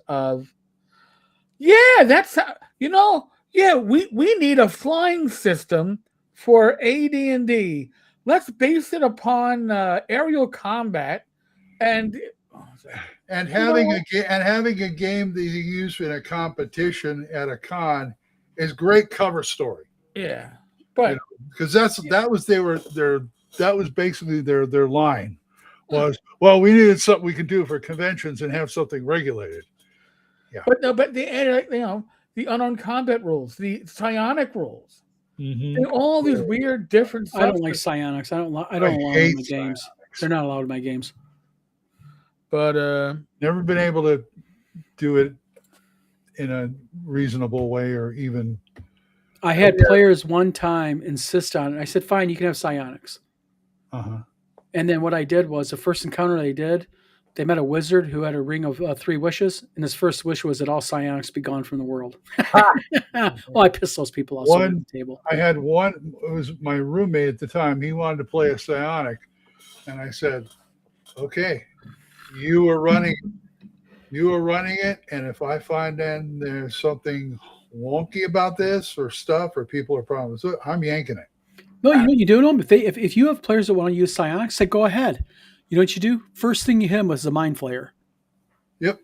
of yeah, that's yeah, we need a flying system for AD&D. Let's base it upon aerial combat and And you know what? having a game that you use in a competition at a con is great cover story. Yeah, You know, but because that was basically their line was, well, we needed something we could do for conventions and have something regulated. Yeah. but no, but the the unarmed combat rules, the psionic rules, Mm-hmm. and all these weird different I don't like subsystems. psionics. I I don't allow them in hate my games. psionics. They're not allowed in my games. But Never been able to do it in a reasonable way or even. I had players one time insist on it. I said, fine, you can have psionics. Uh-huh. And then what I did was the first encounter they met a wizard who had a ring of 3 wishes. And his first wish was that all psionics be gone from the world. Well, I pissed those people off at the table. I had one, it was my roommate at the time. He wanted to play a psionic. And I said, okay, you were running it. And if I find then there's something wonky about this or stuff or people are problems, I'm yanking it. No, you know what you do to them? If you have players that want to use psionics, say go ahead. You know what you do? First thing you hit them was the mind flayer. Yep.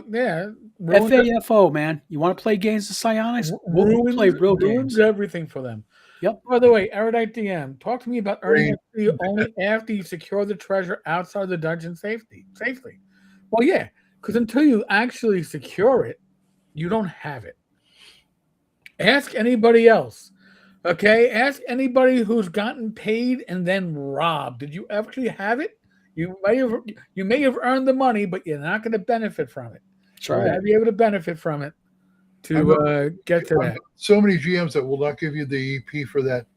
Yeah. FAFO, man. You want to play games of psionics? We'll play real games. Everything for them. Yep. By the way, Erudite DM, talk to me about earning XP only after you secure the treasure outside the dungeon safely. Well, yeah, because until you actually secure it, you don't have it. Ask anybody else. Okay, ask anybody who's gotten paid and then robbed. Did you actually have it? You may have earned the money, but you're not going to benefit from it. That's right. You got to be able to benefit from it to get to that. So many GMs that will not give you the EP for that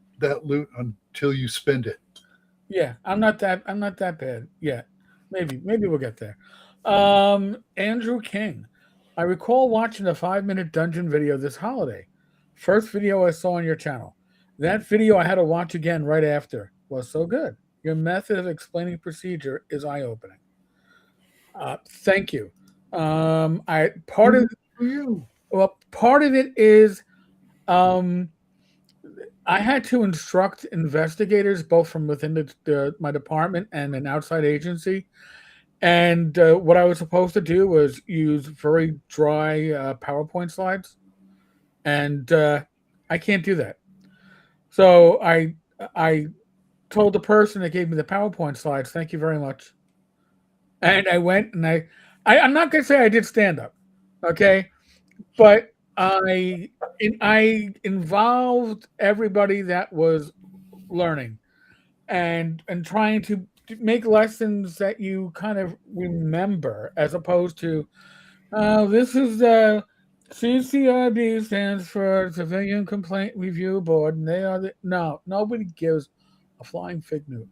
loot until you spend it. Yeah, I'm not that bad yet. Maybe we'll get there. Andrew King. I recall watching a 5-minute dungeon video this holiday. First video I saw on your channel. That video I had to watch again right after. Was so good. Your method of explaining procedure is eye-opening. Thank you. Part of it is I had to instruct investigators both from within my department and an outside agency. And what I was supposed to do was use very dry PowerPoint slides. And I can't do that. So I told the person that gave me the PowerPoint slides, thank you very much. And I went and I'm not going to say I did stand up, okay? But I involved everybody that was learning and trying to make lessons that you kind of remember as opposed to, this is CCRB stands for Civilian Complaint Review Board, and they are nobody gives a flying fig Newton.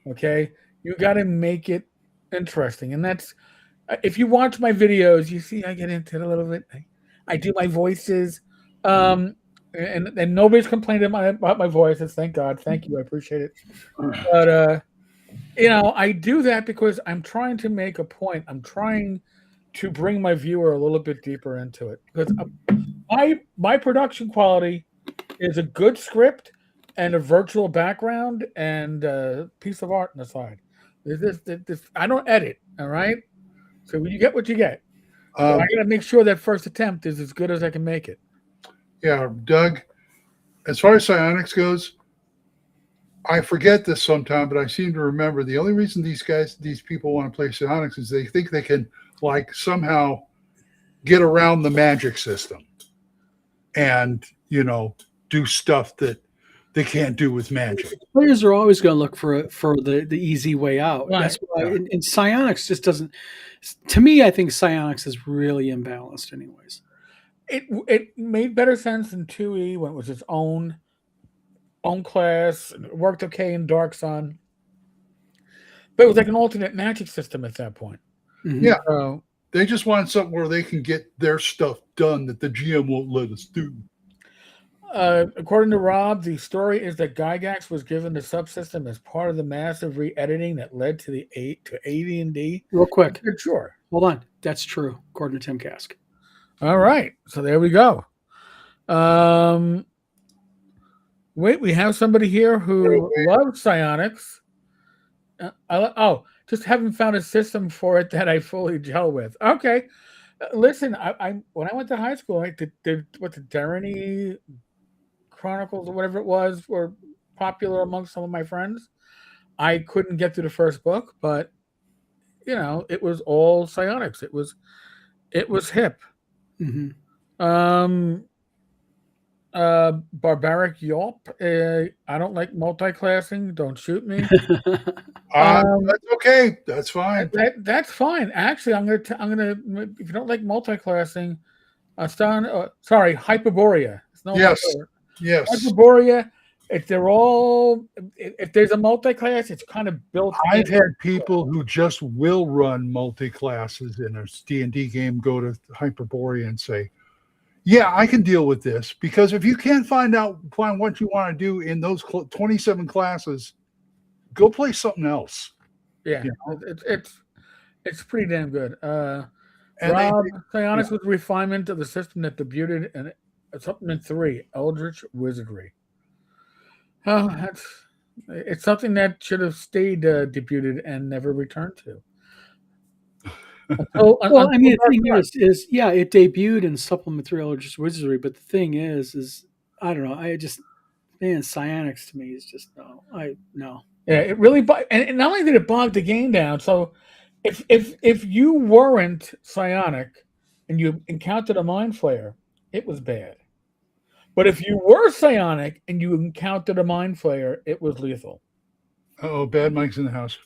Okay, you got to make it interesting, and that's if you watch my videos, you see I get into it a little bit. I do my voices, and nobody's complained about my voices. Thank God, thank you, I appreciate it. But I do that because I'm trying to make a point. I'm trying to bring my viewer a little bit deeper into it because my production quality is a good script and a virtual background and a piece of art on the side. This I don't edit, all right? So you get what you get. So I got to make sure that first attempt is as good as I can make it. Yeah, Doug, as far as psionics goes, I forget this sometime, but I seem to remember the only reason these people want to play psionics is they think they can somehow get around the magic system and, do stuff that they can't do with magic. Players are always going to look for the easy way out. Right. That's why, and psionics just doesn't. To me, I think psionics is really imbalanced, anyways. It made better sense in 2E when it was its own class. It worked okay in Dark Sun, but it was like an alternate magic system at that point. Mm-hmm. Yeah, they just want something where they can get their stuff done that the GM won't let us do. According to Rob, the story is that Gygax was given the subsystem as part of the massive re-editing that led to AD&D. Real quick. Sure. Hold on. That's true, according to Tim Kask. All right, so there we go. Wait, we have somebody here who loves psionics. Just haven't found a system for it that I fully gel with. Okay, listen, I when I went to high school, like the Derany Chronicles or whatever it was were popular amongst some of my friends. I couldn't get through the first book, but it was all psionics. It was hip. Mm-hmm. Barbaric Yelp. I don't like multi-classing. Don't shoot me. That's okay. That's fine. That's fine. Actually, I'm gonna. If you don't like multi-classing, sorry, Hyperborea. It's no Yes. Yes. Hyperborea. If there's a multi-class, it's kind of built. I've had people who just will run multi-classes in a D&D game go to Hyperborea and say, yeah, I can deal with this, because if you can't find what you want to do in those 27 classes, go play something else. Yeah, it's pretty damn good. Rob, psionics with refinement of the system that debuted in Supplement 3, Eldritch Wizardry. It's something that should have stayed debuted and never returned to. Well, I mean, the thing is, yeah, it debuted in Supplement 3 Eldritch Wizardry, but the thing is, I don't know. Psionics to me is just no. Yeah, it really, and not only did it bog the game down. So, if you weren't psionic and you encountered a mind flayer, it was bad. But if you were psionic and you encountered a mind flayer, it was lethal. Oh, bad Mike's in the house.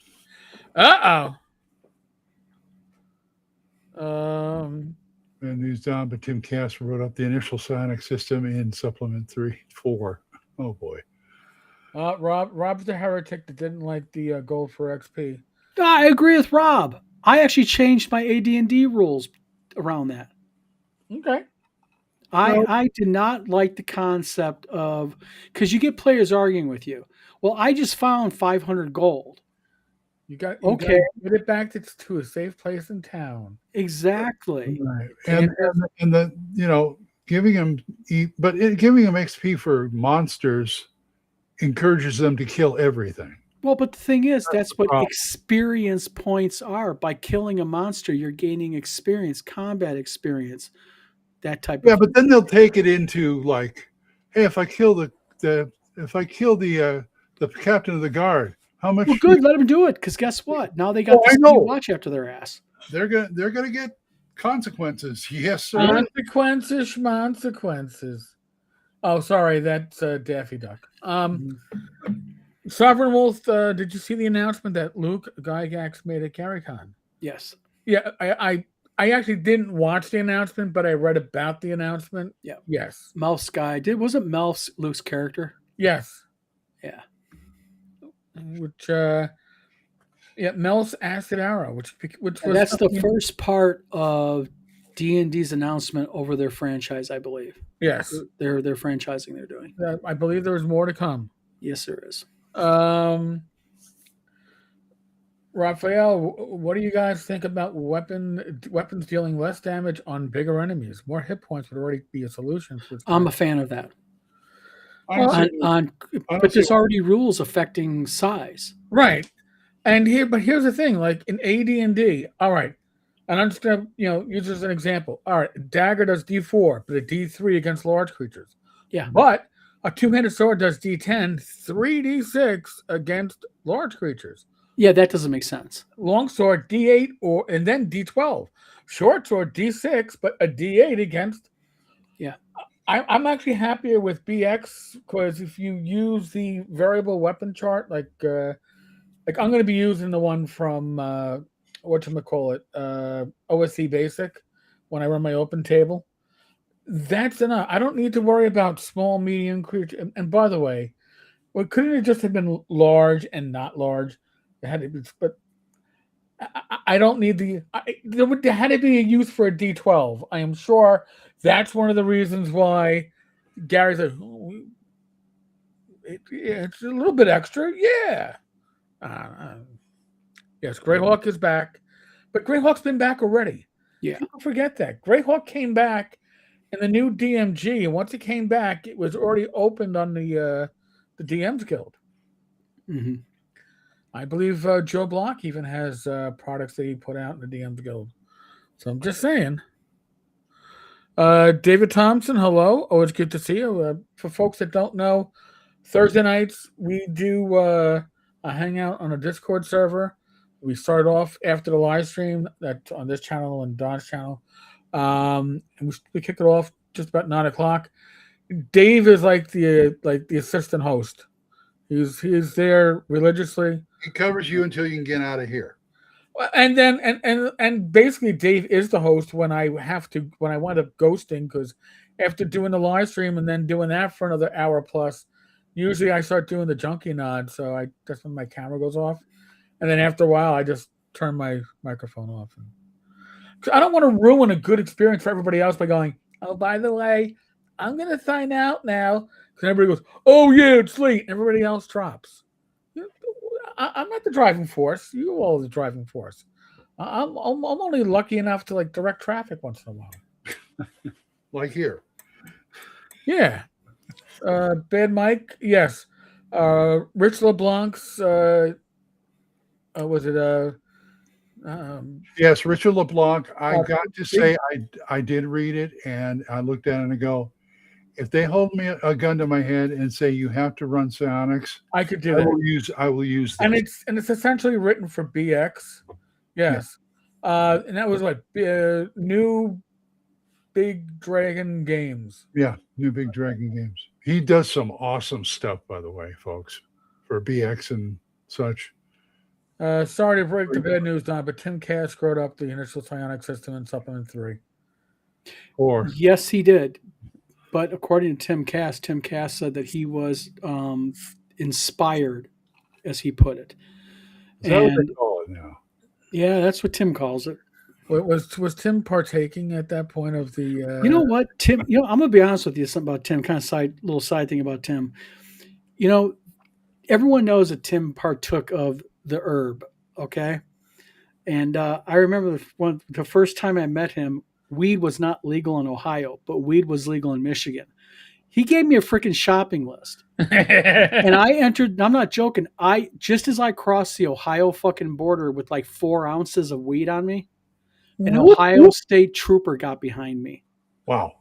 And news down, but Tim Cass wrote up the initial psionic system in Supplement 4. Oh boy. Rob's the heretic that didn't like the gold for XP. I agree with Rob. I actually changed my AD&D rules around that. Okay. I did not like the concept of, because you get players arguing with you. Well, I just found 500 gold. You got get it back to a safe place in town. Exactly. Right. And the giving them XP for monsters encourages them to kill everything. Well, but the thing is, that's what experience points are. By killing a monster, you're gaining experience, combat experience, that type of thing. But then they'll take it into like, hey, if I kill the captain of the guard, how much? Well, good, let them do it, because guess what? Now they got this watch after their ass. They're gonna get consequences. Yes, sir. Consequences. Oh, sorry, that's Daffy Duck. Sovereign Wolf, did you see the announcement that Luke Gygax made at GaryCon? Yes. Yeah, I actually didn't watch the announcement, but I read about the announcement. Yeah. Yes. Melf's guy wasn't Melf's Luke's character? Yes. Yeah. Which Melf's Acid Arrow, which was that's the first part of D&D's announcement over their franchise, I believe. Yes. They're franchising they're doing. I believe there was more to come. Yes, there is. Raphael, what do you guys think about weapons dealing less damage on bigger enemies? More hit points would already be a solution. I'm a fan of that. But there's already rules affecting size. Right. But here's the thing, like in AD&D, all right, and I'm just going to, use this as an example. All right, dagger does D4, but a D3 against large creatures. Yeah. But a two-handed sword does D10, 3D6 against large creatures. Yeah, that doesn't make sense. Long sword D8 and then D12. Short sword D6, but a D8 against. Yeah. I'm actually happier with BX because if you use the variable weapon chart, like I'm going to be using the one from OSC Basic when I run my open table. That's enough. I don't need to worry about small, medium creature. And by the way, couldn't it just have been large and not large? It had to be, but I don't need there had to be a use for a D12. I am sure that's one of the reasons why Gary said, it's a little bit extra. Yeah. Yes, Greyhawk is back. But Greyhawk's been back already. Yeah. People forget that. Greyhawk came back in the new DMG, and once it came back, it was already opened on the DMs Guild. Hmm. I believe Joe Block even has products that he put out in the DMs Guild. So I'm just saying. David Thompson, hello. Always good to see you. For folks that don't know, Thursday nights we do a hangout on a Discord server. We start off after the live stream that's on this channel and Don's channel. And we kick it off just about 9 o'clock. Dave is like the assistant host. He's there religiously. He covers you until you can get out of here. And then and basically Dave is the host when I wind up ghosting, because after doing the live stream and then doing that for another hour plus, usually I start doing the junkie nod, so that's when my camera goes off, and then after a while I just turn my microphone off. I don't want to ruin a good experience for everybody else by going, oh, by the way, I'm gonna sign out now, because everybody goes, oh yeah, it's late, and everybody else drops. I'm not the driving force. You all are the driving force. I'm only lucky enough to like direct traffic once in a while. Like here. Yeah. Bad Mike. Yes. Rich LeBlanc's. Was it? Yes, Richard LeBlanc. I got to say, I did read it, and I looked at it and I go, if they hold me a gun to my head and say you have to run psionics, I could do that. I will use this. And it's essentially written for BX. Yes. Yeah. And that was what new Big Dragon Games. Yeah, new Big Dragon Games. He does some awesome stuff, by the way, folks, for BX and such. Sorry to break the bad news, Don, but Tim Cass screwed up the initial psionic system in Supplement 3. Or Yes, he did. But according to Tim Cass said that he was inspired, as he put it. Is that what they call it now? Yeah, that's what Tim calls it. Was Tim partaking at that point of the? You know what, Tim? I'm gonna be honest with you. Something about Tim, kind of little side thing about Tim. Everyone knows that Tim partook of the herb. Okay, and I remember the first time I met him. Weed was not legal in Ohio, but weed was legal in Michigan. He gave me a freaking shopping list. And I entered, I'm not joking, just as I crossed the Ohio fucking border with like 4 ounces of weed on me, an Ohio State trooper got behind me. Wow.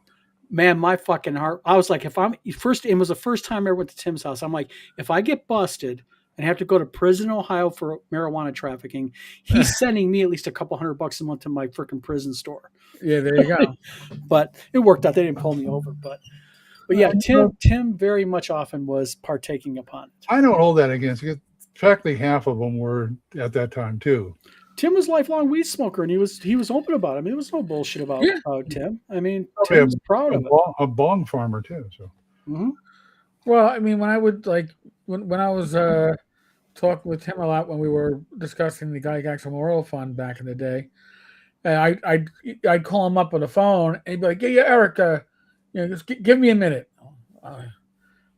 Man, my fucking heart. I was like, it was the first time I went to Tim's house. I'm like, if I get busted and have to go to prison in Ohio for marijuana trafficking, he's sending me at least a couple $100 a month to my freaking prison store. Yeah, there you go. But it worked out. They didn't pull me over. But yeah, Tim very much often was partaking upon it. I don't hold that against you. Practically half of them were at that time too. Tim was a lifelong weed smoker, and he was open about it. I mean, there was no bullshit about Tim. I mean, Probably Tim's proud of it. A bong farmer too. So. Mm-hmm. Well, I mean, when I would when I was talking with Tim a lot when we were discussing the Gygax Memorial Fund back in the day, and I'd call him up on the phone and he'd be like, "Yeah, Eric, just give me a minute.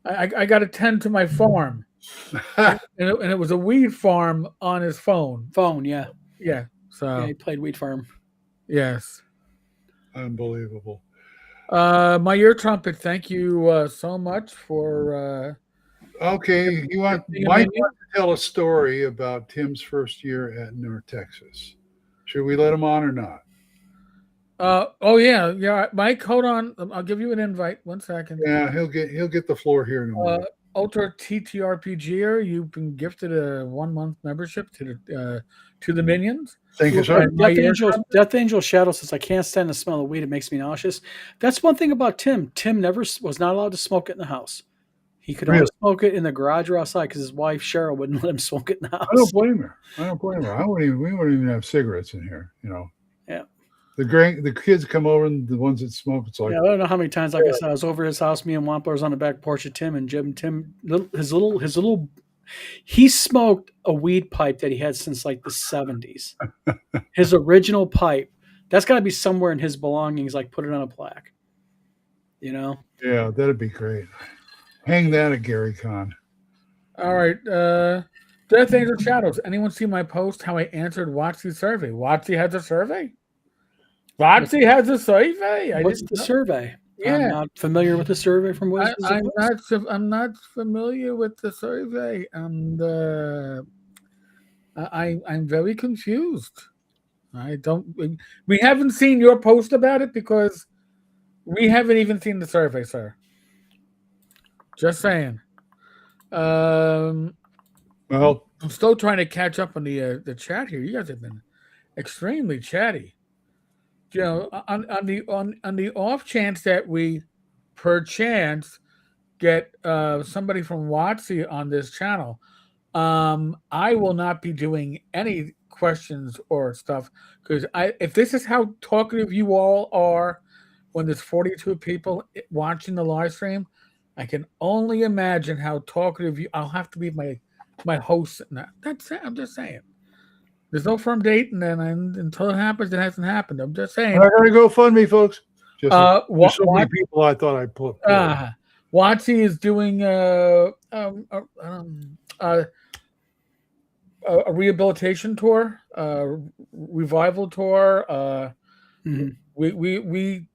I got to tend to my farm," and it was a weed farm on his phone. Yeah. Yeah. So yeah, he played weed farm. Yes. Unbelievable. My ear trumpet. Thank you so much for. Okay, Mike wants to tell a story about Tim's first year at North Texas. Should we let him on or not? Oh yeah. Mike, hold on. I'll give you an invite. 1 second. Yeah, he'll get the floor here in a minute. Ultra TTRPGer, you've been gifted a 1-month membership to the Minions. Thank you, sir. Death Angel Shadow says, I can't stand the smell of weed. It makes me nauseous. That's one thing about Tim. Tim never was not allowed to smoke it in the house. He could only smoke it in the garage or outside because his wife Cheryl wouldn't let him smoke it in the house. I don't blame her. We wouldn't even have cigarettes in here. Yeah. The kids come over and the ones that smoke, it's like, I don't know how many times, like I said, I was over his house. Me and Wampler was on the back porch of Tim, and Jim. Tim, he smoked a weed pipe that he had since like the 70s. His original pipe. That's got to be somewhere in his belongings. Like put it on a plaque. Yeah, that'd be great. Hang that at Gary Con. All right. Death Angel Shadows. Anyone see my post how I answered Watsy survey? Watsy has a survey? Foxy has a survey. I What's didn't the know. survey? I'm Yeah, not familiar with the survey from Wizards of I'm West. not. I'm not familiar with the survey, and I'm very confused. I don't. We haven't seen your post about it because we haven't even seen the survey, sir. Just saying. Um, Well, I'm still trying to catch up on the chat here. You guys have been extremely chatty. You know, on the off chance that we, perchance, get somebody from WotC on this channel, I will not be doing any questions or stuff because if this is how talkative you all are when there's 42 people watching the live stream, I can only imagine how talkative you. I'll have to be my host. That's it. I'm just saying. There's no firm date, and then until it happens, it hasn't happened. I'm just saying. I gotta go fund me, folks. Just there's so many What? people I thought I'd put. WotC is doing a rehabilitation tour, revival tour. Mhm. We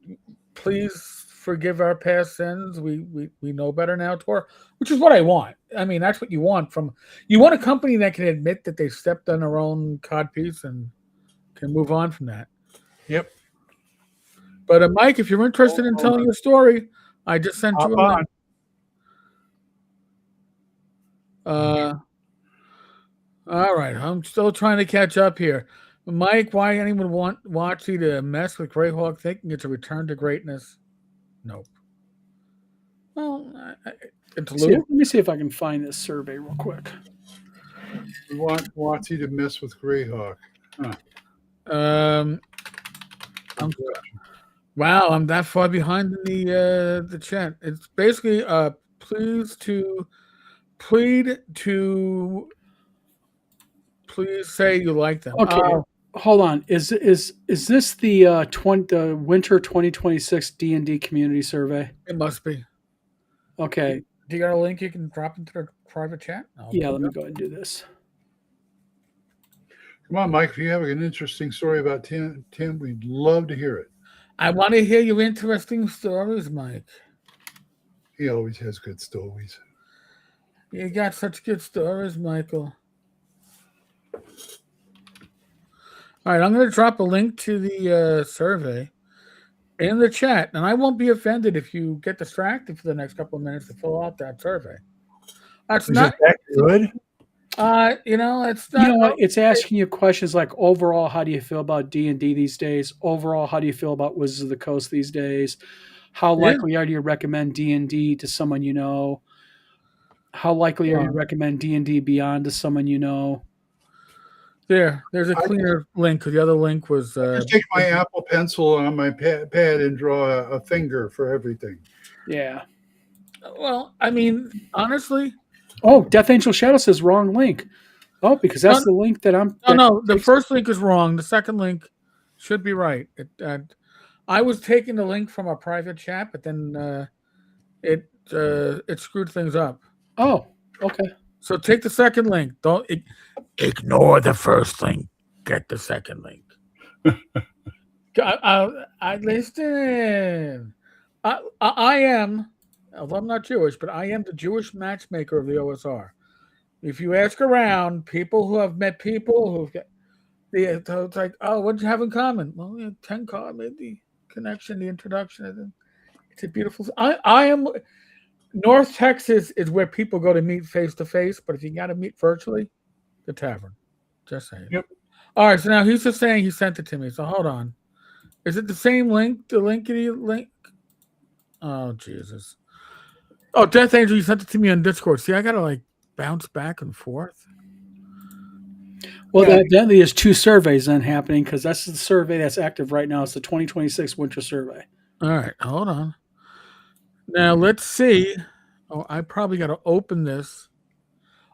please forgive our past sins. We know better now tour, which is what I want. I mean, that's what you want from you want a company that can admit that they stepped on their own codpiece and can move on from that. Yep. But Mike, if you're interested in telling your story, I just sent you a Hop link. All right, I'm still trying to catch up here. Mike, why anyone watch you to mess with Greyhawk thinking it's a return to greatness? Nope. Well, it's Lou. Let me see if I can find this survey real quick. We want WotC to mess with Greyhawk. Wow, I'm that far behind in the chat. It's basically please say you like them. Okay, hold on. Is this the the winter 2026 D&D community survey? It must be. Okay. Do you got a link you can drop into the private chat? Yeah, let me go ahead and do this. Come on, Mike. If you have an interesting story about Tim, we'd love to hear it. I want to hear your interesting stories, Mike. He always has good stories. You got such good stories, Michael. All right, I'm going to drop a link to the survey in the chat, and I won't be offended if you get distracted for the next couple of minutes to fill out that survey. That's not that good. You know, it's not. You know what? It's asking you questions like overall, how do you feel about D&D these days? Overall, how do you feel about Wizards of the Coast these days? How likely are you to recommend D&D to someone you know? How likely are you to recommend D&D Beyond to someone you know? There's a cleaner link because the other link was. Just take my Apple Pencil on my pad and draw a finger for everything. Yeah. Well, I mean, honestly. Oh, Death Angel Shadow says wrong link. Oh, because that's the link that I'm. No, the first link is wrong. The second link should be right. I was taking the link from a private chat, but then it screwed things up. Oh, okay. So take the second link. Don't ignore the first link. Get the second link. I listen. I am, although I'm not Jewish, but I am the Jewish matchmaker of the OSR. If you ask around, people who have met people who've got, it's like, oh, what do you have in common? Well, we have 10 cards, the connection, the introduction. It's a beautiful. I am. North Texas is where people go to meet face to face, but if you got to meet virtually, the tavern. Just saying. Yep. All right, so now he's just saying he sent it to me. So hold on. Is it the same link? The linkity link? Oh, Jesus. Oh, Death Angel, you sent it to me on Discord. See, I got to bounce back and forth. Well, then there's two surveys then happening because that's the survey that's active right now. It's the 2026 winter survey. All right, hold on. Now let's see. Oh, I probably got to open this.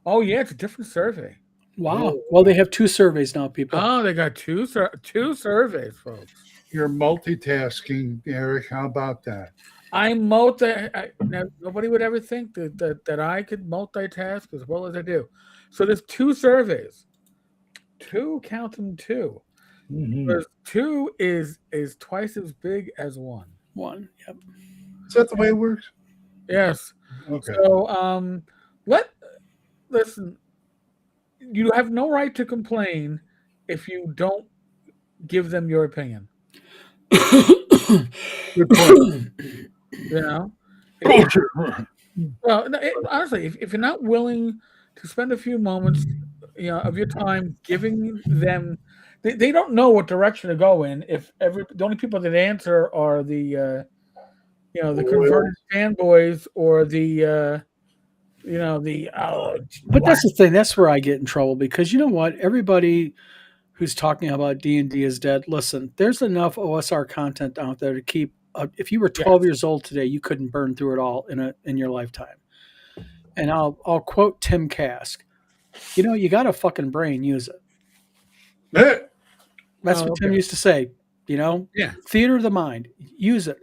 Oh yeah, it's a different survey. Wow. Well, they have two surveys now, people. Oh, they got two surveys, folks. You're multitasking, Eric. How about that? Nobody would ever think that I could multitask as well as I do. So there's two surveys. Count them two. Mhm. Because 2 is twice as big as 1. 1. Yep. Is that the way it works? Yes. Okay. So listen. You have no right to complain if you don't give them your opinion. Good point. You know. Oh, sure. Well, no, honestly, if you're not willing to spend a few moments, of your time giving them, they don't know what direction to go in. If the only people that answer are the converted fanboys or But that's the thing. That's where I get in trouble because you know what? Everybody who's talking about D&D is dead. Listen, there's enough OSR content out there to keep. If you were 12 yes, years old today, you couldn't burn through it all in your lifetime. And I'll quote Tim Kask. You got a fucking brain, use it. That's what Tim okay, used to say. yeah, Theater of the mind, use it.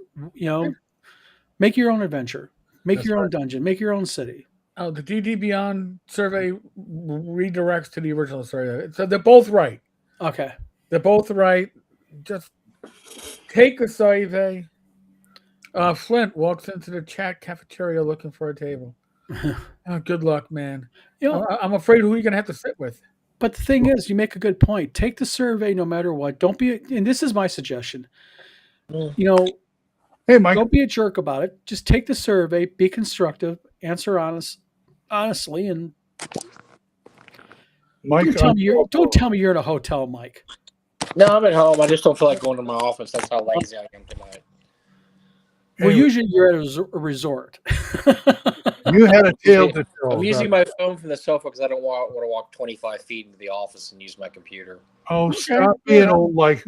Make your own adventure, make That's your own right. dungeon, make your own city. oh, the DD Beyond survey redirects to the original survey, so they're both right. Okay. They're both right. Just take a survey. Flint walks into the chat cafeteria looking for a table. Oh, good luck, man. You know, I'm afraid who you're gonna have to sit with. but the thing is, you make a good point. Take the survey no matter what. Don't be, and this is my suggestion. Hey, Mike. Don't be a jerk about it. Just take the survey, be constructive, answer honestly, and Mike. don't tell me you're in a hotel, Mike. No, I'm at home. I just don't feel like going to my office. That's how lazy I am tonight. Well, Anyway. usually you're at a resort. You had a tale to tell. I'm using my phone from the sofa because I don't want to walk 25 feet into the office and use my computer. Oh, Okay,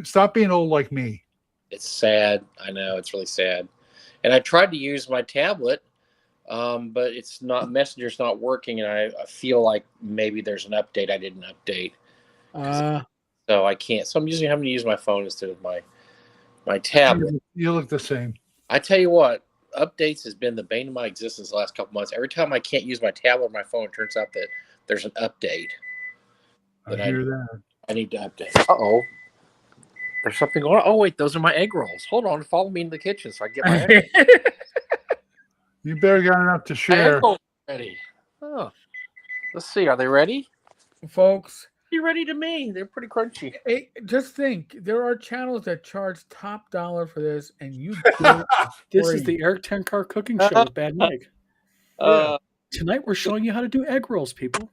stop being old like me. It's sad. I know it's really sad. And I tried to use my tablet, but it's not. Messenger's not working, and I feel like maybe there's an update I didn't update, so I can't. So I'm having to use my phone instead of my tablet. You look the same. I tell you what, updates has been the bane of my existence the last couple months. Every time I can't use my tablet or my phone, it turns out that there's an update. I hear that. I need to update. Uh-oh. There's something going on. Oh, wait, those are my egg rolls. Hold on. Follow me into the kitchen so I can get my egg rolls. You better got enough to My share. egg rolls are ready. Oh. Let's see. Are they ready? folks. Be ready to me. They're pretty crunchy. Hey, just think, there are channels that charge top dollar for this, and you. This is the Eric Tenkar cooking show with Bad Mike. Tonight we're showing you how to do egg rolls, people.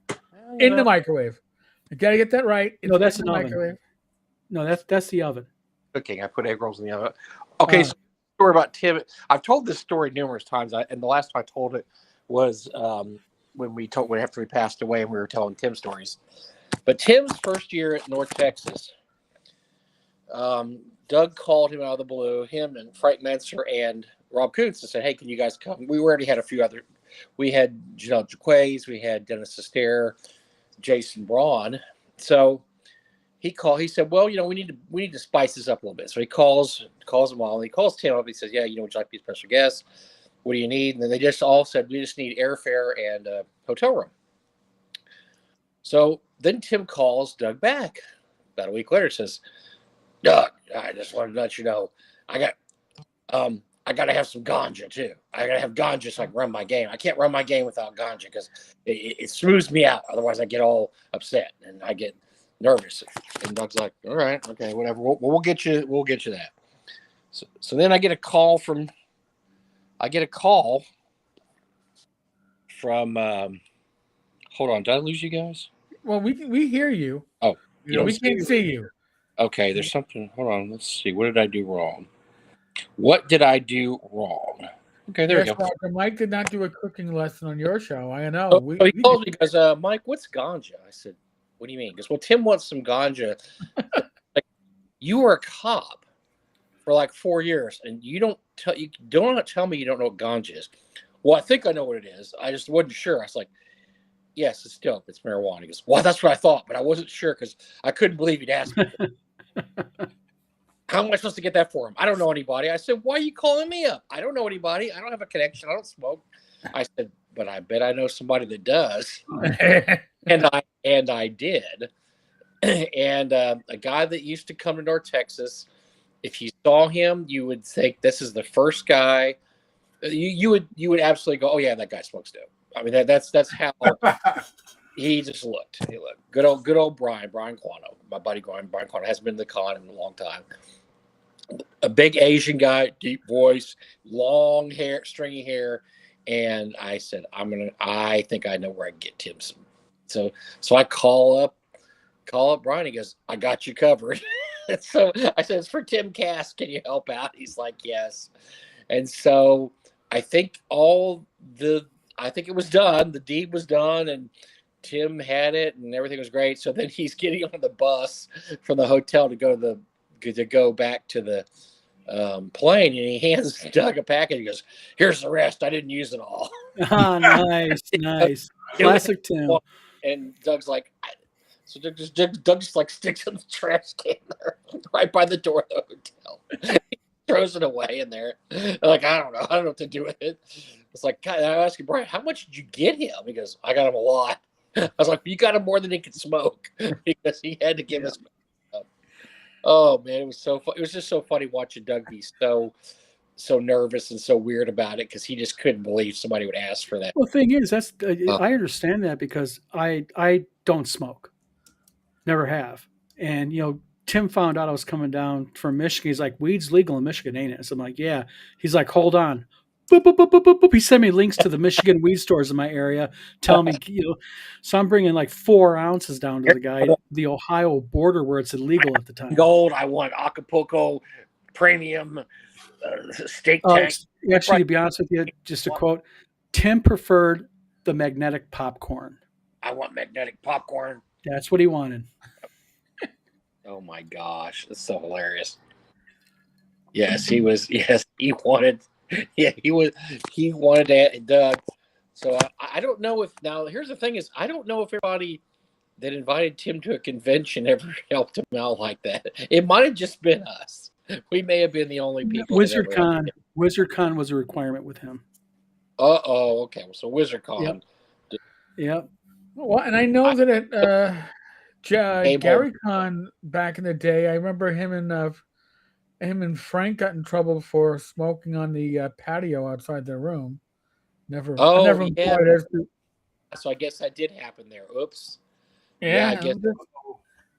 In the microwave. You gotta get that right. No, that's in an the oven. microwave. No, that's the oven. Cooking. I put egg rolls in the oven. Okay, so story about Tim. I've told this story numerous times, and the last time I told it was after we passed away and we were telling Tim stories. But Tim's first year at North Texas, Doug called him out of the blue, him and Frank Menser and Rob Kuntz, and said, "Hey, can you guys come?" We already had a few other. We had Janelle Jaquays, we had Dennis Astaire, Jason Braun. So he called. He said, "Well, we need to spice this up a little bit." So he calls them all. And he calls Tim up. He says, "Yeah, would you like to be a special guest? What do you need?" And then they just all said, "We just need airfare and a hotel room." So then Tim calls Doug back about a week later. Says, "Doug, I just wanted to let you know I got to have some ganja too. I got to have ganja so I can run my game. I can't run my game without ganja because it smooths me out. Otherwise, I get all upset and I get nervous." And Doug's like, "All right, okay, whatever. We'll get you that." So then I get a call from. Hold on, did I lose you guys? Well, we hear you. Oh, we can't see you. Okay, there's something. Hold on, let's see. What did I do wrong? What did I do wrong? Okay, there we go. Roger, Mike did not do a cooking lesson on your show. I know. So he calls me because, "Mike, what's ganja?" I said, "What do you mean?" He goes, "Well, Tim wants some ganja." Like, you were a cop for like 4 years, and you don't tell me you don't know what ganja is. Well, I think I know what it is. I just wasn't sure. I was like, "Yes, it's dope. It's marijuana." He goes, "Well, that's what I thought, but I wasn't sure because I couldn't believe you'd ask me." "How am I supposed to get that for him? I don't know anybody." I said, "Why are you calling me up? I don't know anybody. I don't have a connection. I don't smoke." I said, "But I bet I know somebody that does." And I did. and a guy that used to come to North Texas. If you saw him, you would think this is the first guy. You would absolutely go, oh yeah, that guy smokes dope. I mean that's how he just looked. He looked good old Brian Quano, my buddy Brian Quano hasn't been to the con in a long time. A big Asian guy, deep voice, long hair, stringy hair, and I said, I think I know where I can get Tim some. So I call up Brian. He goes, I got you covered. So I said, it's for Tim Cass. Can you help out? He's like, yes. And so I think it was done. The deed was done, and Tim had it, and everything was great. So then he's getting on the bus from the hotel to go back to the plane, and he hands Doug a package. He goes, "Here's the rest. I didn't use it all." Ah, nice. Classic Tim. And Doug's like, so Doug just like sticks in the trash can there, right by the door of the hotel. He throws it away in there. Like, I don't know what to do with it. It's like, God, I asked him, Brian, how much did you get him? He goes, I got him a lot. I was like, you got him more than he could smoke, because he had to give us. Oh man, it was so fun. It was just so funny watching Doug be so nervous and so weird about it, because he just couldn't believe somebody would ask for that. Well, the thing is, I understand that, because I don't smoke, never have, and Tim found out I was coming down from Michigan. He's like, weed's legal in Michigan, ain't it? So I'm like, yeah. He's like, hold on. Boop, boop, boop, boop, boop, boop. He sent me links to the Michigan weed stores in my area, telling me, so I'm bringing like 4 ounces down to the guy, the Ohio border, where it's illegal at the time. Gold, I want Acapulco premium steak tank. Actually, to be honest with you, just a quote, Tim preferred the magnetic popcorn. I want magnetic popcorn. That's what he wanted. Oh my gosh, that's so hilarious. Yes, he was. Yes, he wanted. Yeah, he wanted that, Doug. So I don't know if, now here's the thing is, I don't know if everybody that invited Tim to a convention ever helped him out like that. It might have just been us. We may have been the only people. WizardCon was a requirement with him. Okay. So WizardCon. Yep. Well, and I know that at Gary Con back in the day, I remember him and Frank got in trouble for smoking on the patio outside their room. Oh, never yeah. So I guess that did happen there. Oops. Yeah, I guess.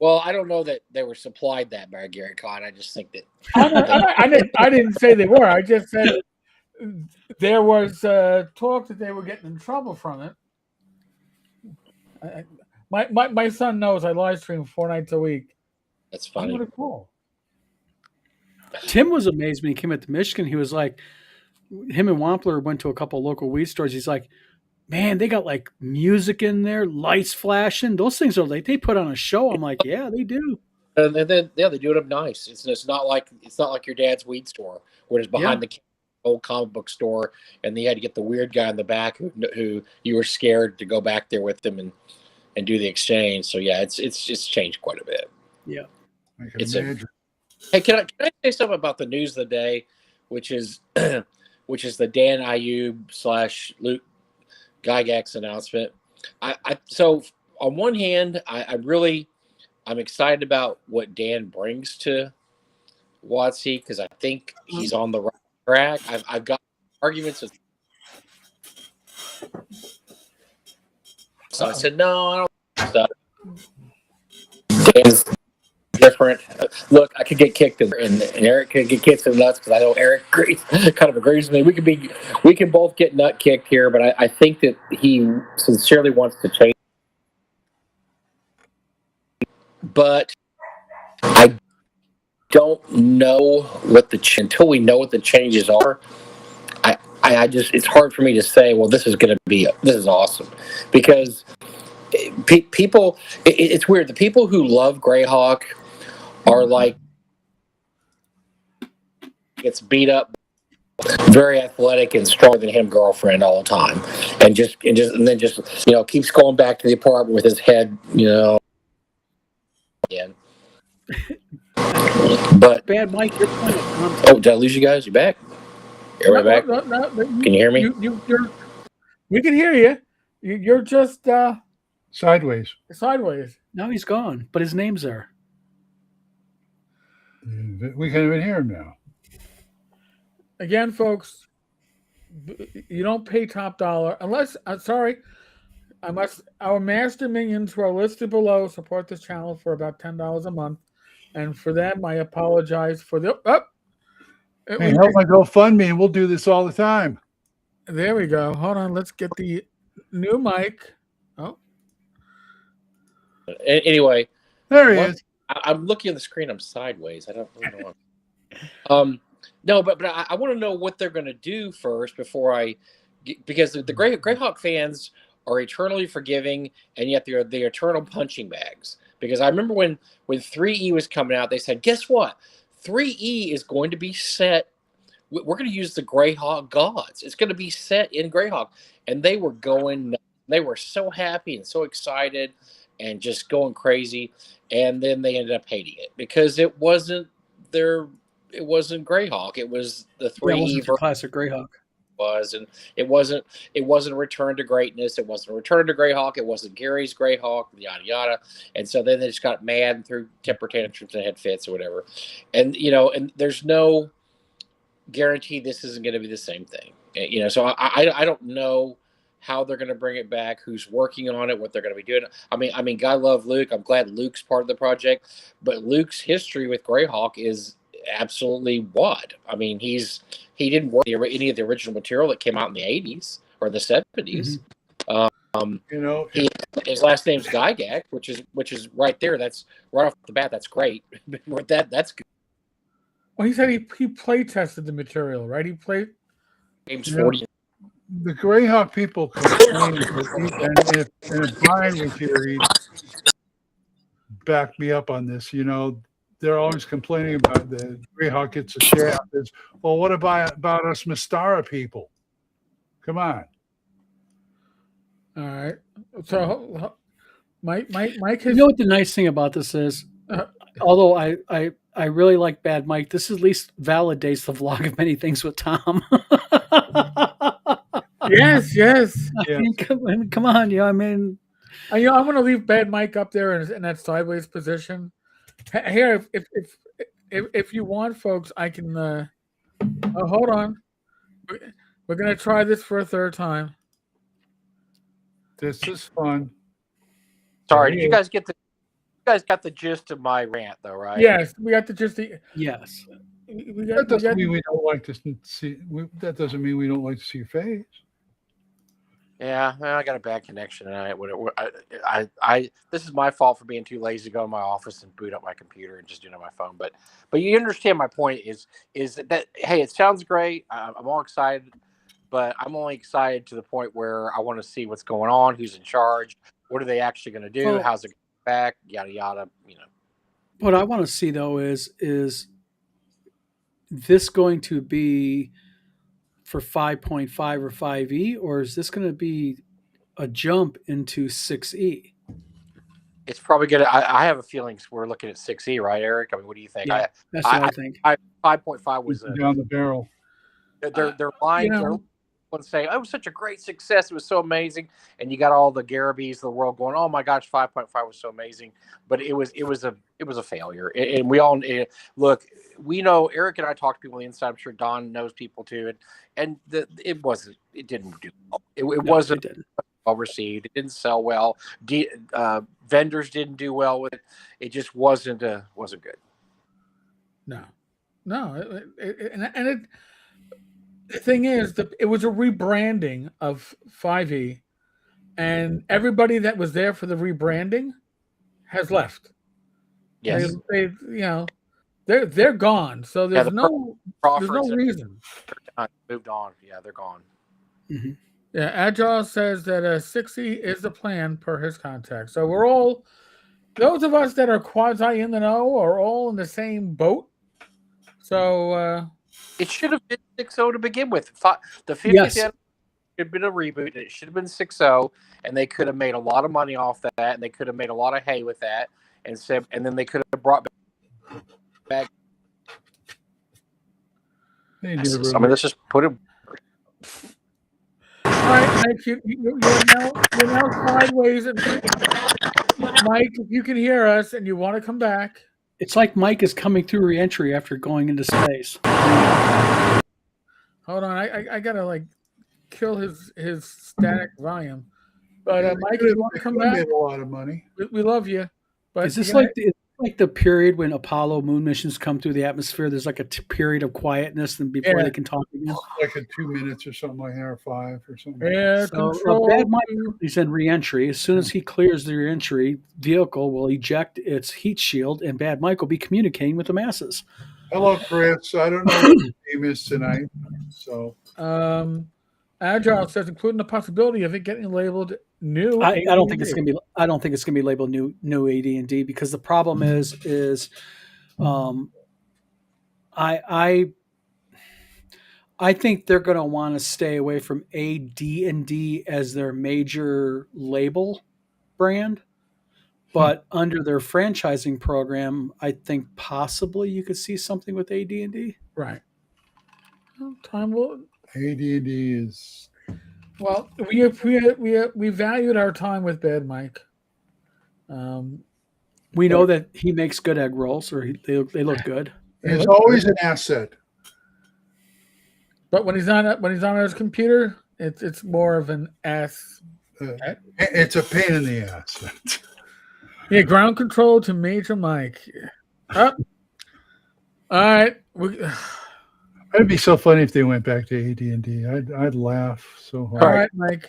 Well, I don't know that they were supplied that by Gary Con. I just think that. I didn't say they were. I just said there was talk that they were getting in trouble from it. My son knows I live stream 4 nights a week. That's funny. I'm gonna call. Tim was amazed when he came into Michigan. He was like, him and Wampler went to a couple of local weed stores. He's like, man, they got like music in there, lights flashing. Those things are like, they put on a show. I'm like, yeah, they do. And then they do it up nice. It's not like your dad's weed store where it's behind the old comic book store, and you had to get the weird guy in the back who you were scared to go back there with them and do the exchange. So yeah, it's changed quite a bit. Yeah, I can imagine. Hey, can I say something about the news of the day, which is the Dan Ayub / Luke Gygax announcement? So on one hand, I'm excited about what Dan brings to WotC, because I think he's on the right track. I've got arguments with. So I said, no, I don't think so. Dan's different. Look, I could get kicked and Eric could get kicked in the nuts, because I know Eric kind of agrees with me. We can both get nut kicked here, but I think that he sincerely wants to change. But I don't know until we know what the changes are. I just, it's hard for me to say, well, this is awesome, because people, it's weird. The people who love Greyhawk are like, gets beat up, very athletic and stronger than him girlfriend all the time, and then keeps going back to the apartment with his head, again. But bad Mike, you're playing. Oh, did I lose you guys? You back? Everybody back? No, can you hear me? We can hear you. You're just Sideways. Sideways. Now he's gone, but his name's there. We can't even hear him now. Again, folks, you don't pay top dollar unless. Sorry, I must. Our master minions who are listed below support this channel for about $10 a month, and for them, I apologize for the. Hey, help my GoFundMe, and we'll do this all the time. There we go. Hold on. Let's get the new mic. Oh, Anyway, there he is. I'm looking at the screen. I'm sideways. I don't really know. No, but I want to know what they're going to do first before because the Greyhawk fans are eternally forgiving, and yet they're the eternal punching bags. Because I remember when 3E was coming out, they said, guess what? 3E is going to be set. We're going to use the Greyhawk gods. It's going to be set in Greyhawk. And they were they were so happy and so excited and just going crazy. And then they ended up hating it because it wasn't Greyhawk. It was the 3E classic Greyhawk. And it wasn't a return to greatness. It wasn't a return to Greyhawk. It wasn't Gary's Greyhawk, yada yada. And so then they just got mad and threw temper tantrums and had fits or whatever. And and there's no guarantee this isn't going to be the same thing. So I don't know how they're going to bring it back, who's working on it, what they're going to be doing. I mean, God love Luke. I'm glad Luke's part of the project, but Luke's history with Greyhawk is absolutely what? I mean, he didn't work any of the original material that came out in the 80s or the 70s. Mm-hmm. His last name's Gygax, which is right there. That's right off the bat. That's great. That's good. Well, he said he play tested the material, right? He played James 40. The Greyhawk people complain, and if Brian was here, he'd back me up on this. They're always complaining about the Greyhawk gets a shaft. Well, what about us Mystara people? Come on. All right. So Mike has. You know what the nice thing about this is? Although I really like Bad Mike, this at least validates the vlog of many things with Tom. Yes. I mean, come on, I'm going to leave Bad Mike up there in that sideways position. Here, if you want, folks, I can. Hold on. We're gonna try this for a third time. This is fun. Sorry, did you guys get the? You guys got the gist of my rant, though, right? Yes, we got the gist. Yes. That doesn't mean we don't like to see. That doesn't mean we don't like to see your face. Yeah, I got a bad connection tonight. This is my fault for being too lazy to go to my office and boot up my computer and just do it on my phone. But you understand my point is that hey, it sounds great. I'm all excited, but I'm only excited to the point where I want to see what's going on, who's in charge, what are they actually going to do, well, how's it back, yada yada. What I want to see though is this going to be for 5.5 or 5E, or is this going to be a jump into 6E? It's probably going to. I have a feeling we're looking at 6E, right, Eric? I mean, what do you think? Yeah, that's what I think. 5.5 was down the barrel. Their lines are. And say, oh, it was such a great success. It was so amazing. And you got all the Garabys of the world going, oh my gosh, 5.5 was so amazing. But it was a failure. And we all look, we know Eric and I talk to people on the inside. I'm sure Don knows people too. And it didn't do well. It wasn't well received. It didn't sell well. Vendors didn't do well with it. It just wasn't good. No. The thing is that it was a rebranding of 5E, and everybody that was there for the rebranding has left. Yes, they're gone. So there's no reason. Moved on. Yeah, they're gone. Mm-hmm. Yeah, Agile says that 6E is the plan per his contact. So we're all, those of us that are quasi in the know, are all in the same boat. So. It should have been 6.0 to begin with. The 50th should have been a reboot. It should have been 6.0, and they could have made a lot of money off that, and they could have made a lot of hay with that, and then they could have brought back. Hey, let's just put it. right, Mike, you're now sideways. And Mike, if you can hear us and you want to come back, It's like Mike is coming through reentry after going into space. hold on. I gotta like kill his static volume. But Yeah, Mike, if you want to come back, made a lot of money. we love you. But Is this you're gonna, like the period when Apollo moon missions come through the atmosphere? There's like a period of quietness and before Yeah. they can talk again. Like in 2 minutes or something like that, or 5 or something. air So control? Bad Mike, he's in reentry. As soon as he clears the reentry, vehicle will eject its heat shield, and Bad Mike will be communicating with the masses. Hello, Chris. I don't know what your name is tonight. So Agile says, including the possibility of it getting labeled new. I don't think it's AD&D. gonna be. I don't think it's gonna be labeled new AD&D because the problem is, I think they're gonna want to stay away from AD&D as their major label brand. But under their franchising program, I think possibly you could see something with AD&D. Right. Well, time will. AD&D is Well, we valued our time with Bad Mike. We know that he makes good egg rolls, or they look good. is always an asset. But when he's on his computer, it's more of an ass. It's a pain in the ass. Yeah, ground control to Major Mike. All right. It'd be so funny if they went back to AD&D. I'd laugh so hard. All right, Mike.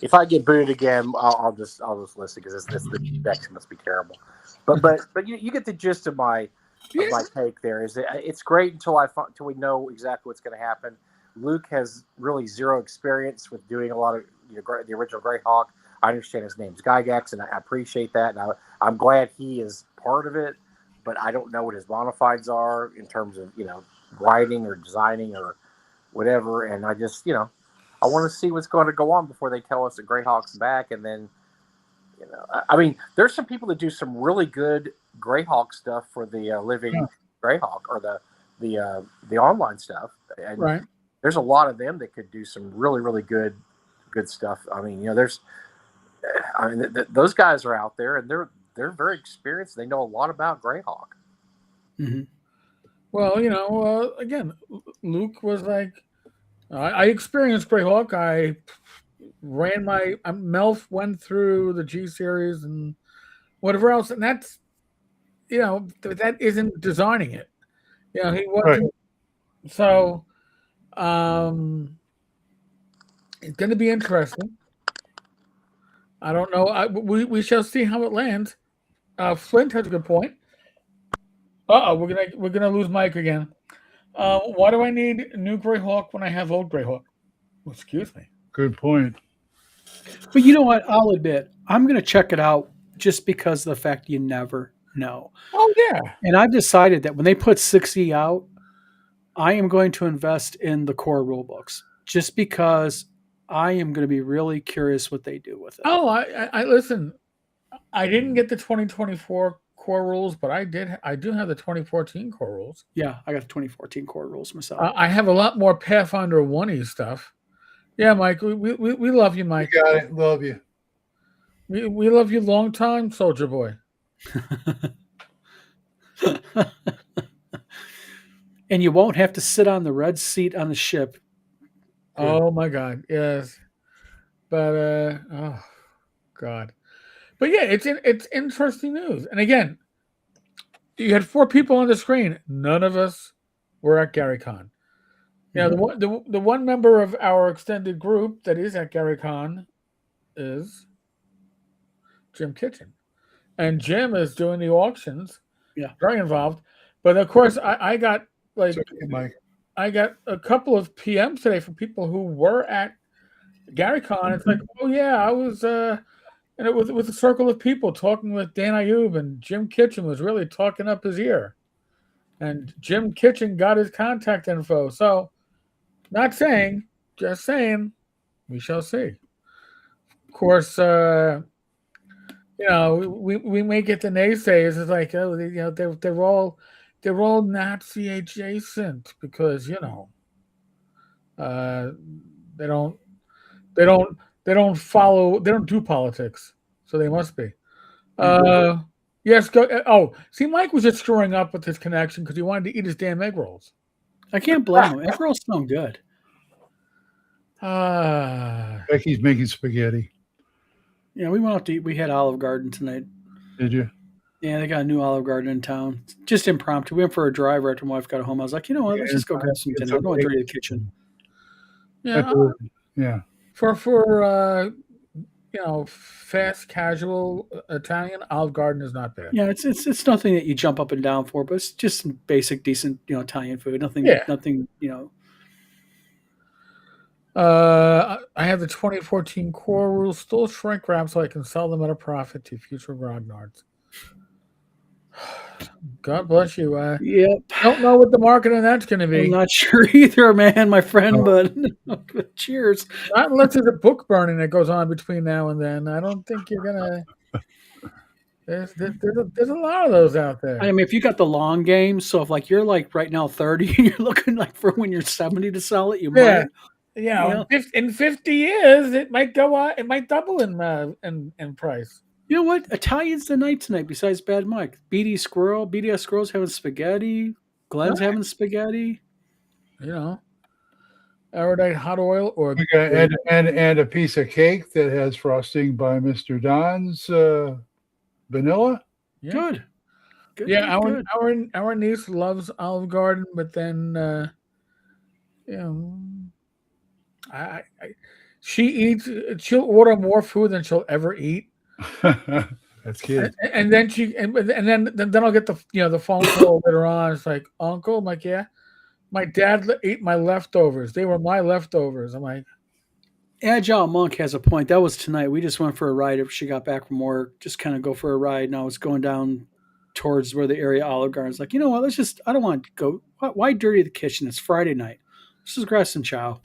If I get booted again, I'll just listen because the connection must be terrible. But you get the gist of my take. There is it's great until we know exactly what's going to happen. Luke has really zero experience with doing a lot of the original Greyhawk. I understand his name's Gygax, and I appreciate that. And I'm glad he is part of it, but I don't know what his bona fides are in terms of writing or designing or whatever. And I just I want to see what's going to go on before they tell us that Greyhawk's back. And then I mean, there's some people that do some really good Greyhawk stuff for the living Greyhawk or the online stuff. And Right. There's a lot of them that could do some really, really good stuff. I mean, those guys are out there and they're very experienced. They know a lot about Greyhawk. Mm-hmm. Well, again, Luke was like, I experienced Greyhawk. I ran Melf went through the G series and whatever else, and that's that isn't designing it. He wasn't. Right. So, it's going to be interesting. I don't know. We shall see how it lands. Flint has a good point. We're gonna lose Mike again. Why do I need new Greyhawk when I have old Greyhawk? Well, excuse me. Good point. But you know what? I'll admit, I'm going to check it out just because of the fact you never know. Oh, yeah. And I've decided that when they put 6E out, I am going to invest in the core rule books just because I am going to be really curious what they do with it. Oh, I listen. I didn't get the 2024 core rules, but I do have the 2014 core rules. Yeah, I got the 2014 core rules myself. I have a lot more Pathfinder 1E stuff. Yeah, Mike, we love you, Mike. You got it. Love you. We love you long time, Soldier Boy. And you won't have to sit on the red seat on the ship. Oh my God, yes. But oh God. But yeah, it's interesting news. And again, you had 4 people on the screen. None of us were at GaryCon. The one member of our extended group that is at GaryCon is Jim Kitchen, and Jim is doing the auctions. Yeah, very involved. But of course, I got like Mike. I got a couple of PMs today from people who were at GaryCon. It's like, oh yeah, I was, and it was with a circle of people talking with Dan Ayub, and Jim Kitchen was really talking up his ear, and Jim Kitchen got his contact info. So, not saying, just saying, we shall see. Of course, we may get the naysayers. It's like, oh, they're all Nazi adjacent because they They don't. They don't follow. They don't do politics, so they must be. Mhm. Yes. Go. Oh, see, Mike was just screwing up with his connection because he wanted to eat his damn egg rolls. I can't blame him. Egg rolls sound good. Ah, Becky's making spaghetti. Yeah, we went out to eat. We had Olive Garden tonight. Did you? Yeah, they got a new Olive Garden in town. Just impromptu. We went for a drive right after my wife got home. I was like, you know what? Let's Yeah, just go grab some it's dinner. I don't want to dirty the kitchen. yeah. Yeah. For fast casual Italian, Olive Garden is not bad. Yeah, it's nothing that you jump up and down for, but it's just some basic, decent, Italian food. Nothing, Yeah. nothing. I have the 2014 core rules still shrink wrap so I can sell them at a profit to future grognards. God bless you. Yep. Don't know what the marketing that's going to I'm be. not sure either, man, my friend, but cheers. Not unless there's a book burning that goes on between now and then. I don't think you're gonna. There's a lot of those out there. I mean, if you got the long game, so if like you're like right now 30 and you're looking like for when you're 70 to sell it, you Yeah. might. Yeah, in 50 years, it might go up. It might double in price. You know what? Italian's the night tonight. Besides Bad Mike, BDS Squirrel's having spaghetti. Glenn's having spaghetti. Erudite hot oil or Okay, and a piece of cake that has frosting by Mr. Don's vanilla. yeah. Good. Yeah, good. our niece loves Olive Garden, but then I she eats. She'll order more food than she'll ever eat. That's cute. And then then I'll get the phone call later on. It's like, Uncle, I'm like, yeah, my dad ate my leftovers. They were my leftovers. I'm like, Agile Monk has a point. That was tonight. We just went for a ride. If she got back from work, just kind of go for a ride. And I was going down towards where the area Olive Garden is. Like, you know what? I don't want to go. Why dirty the kitchen? It's Friday night. Let's just grab some chow.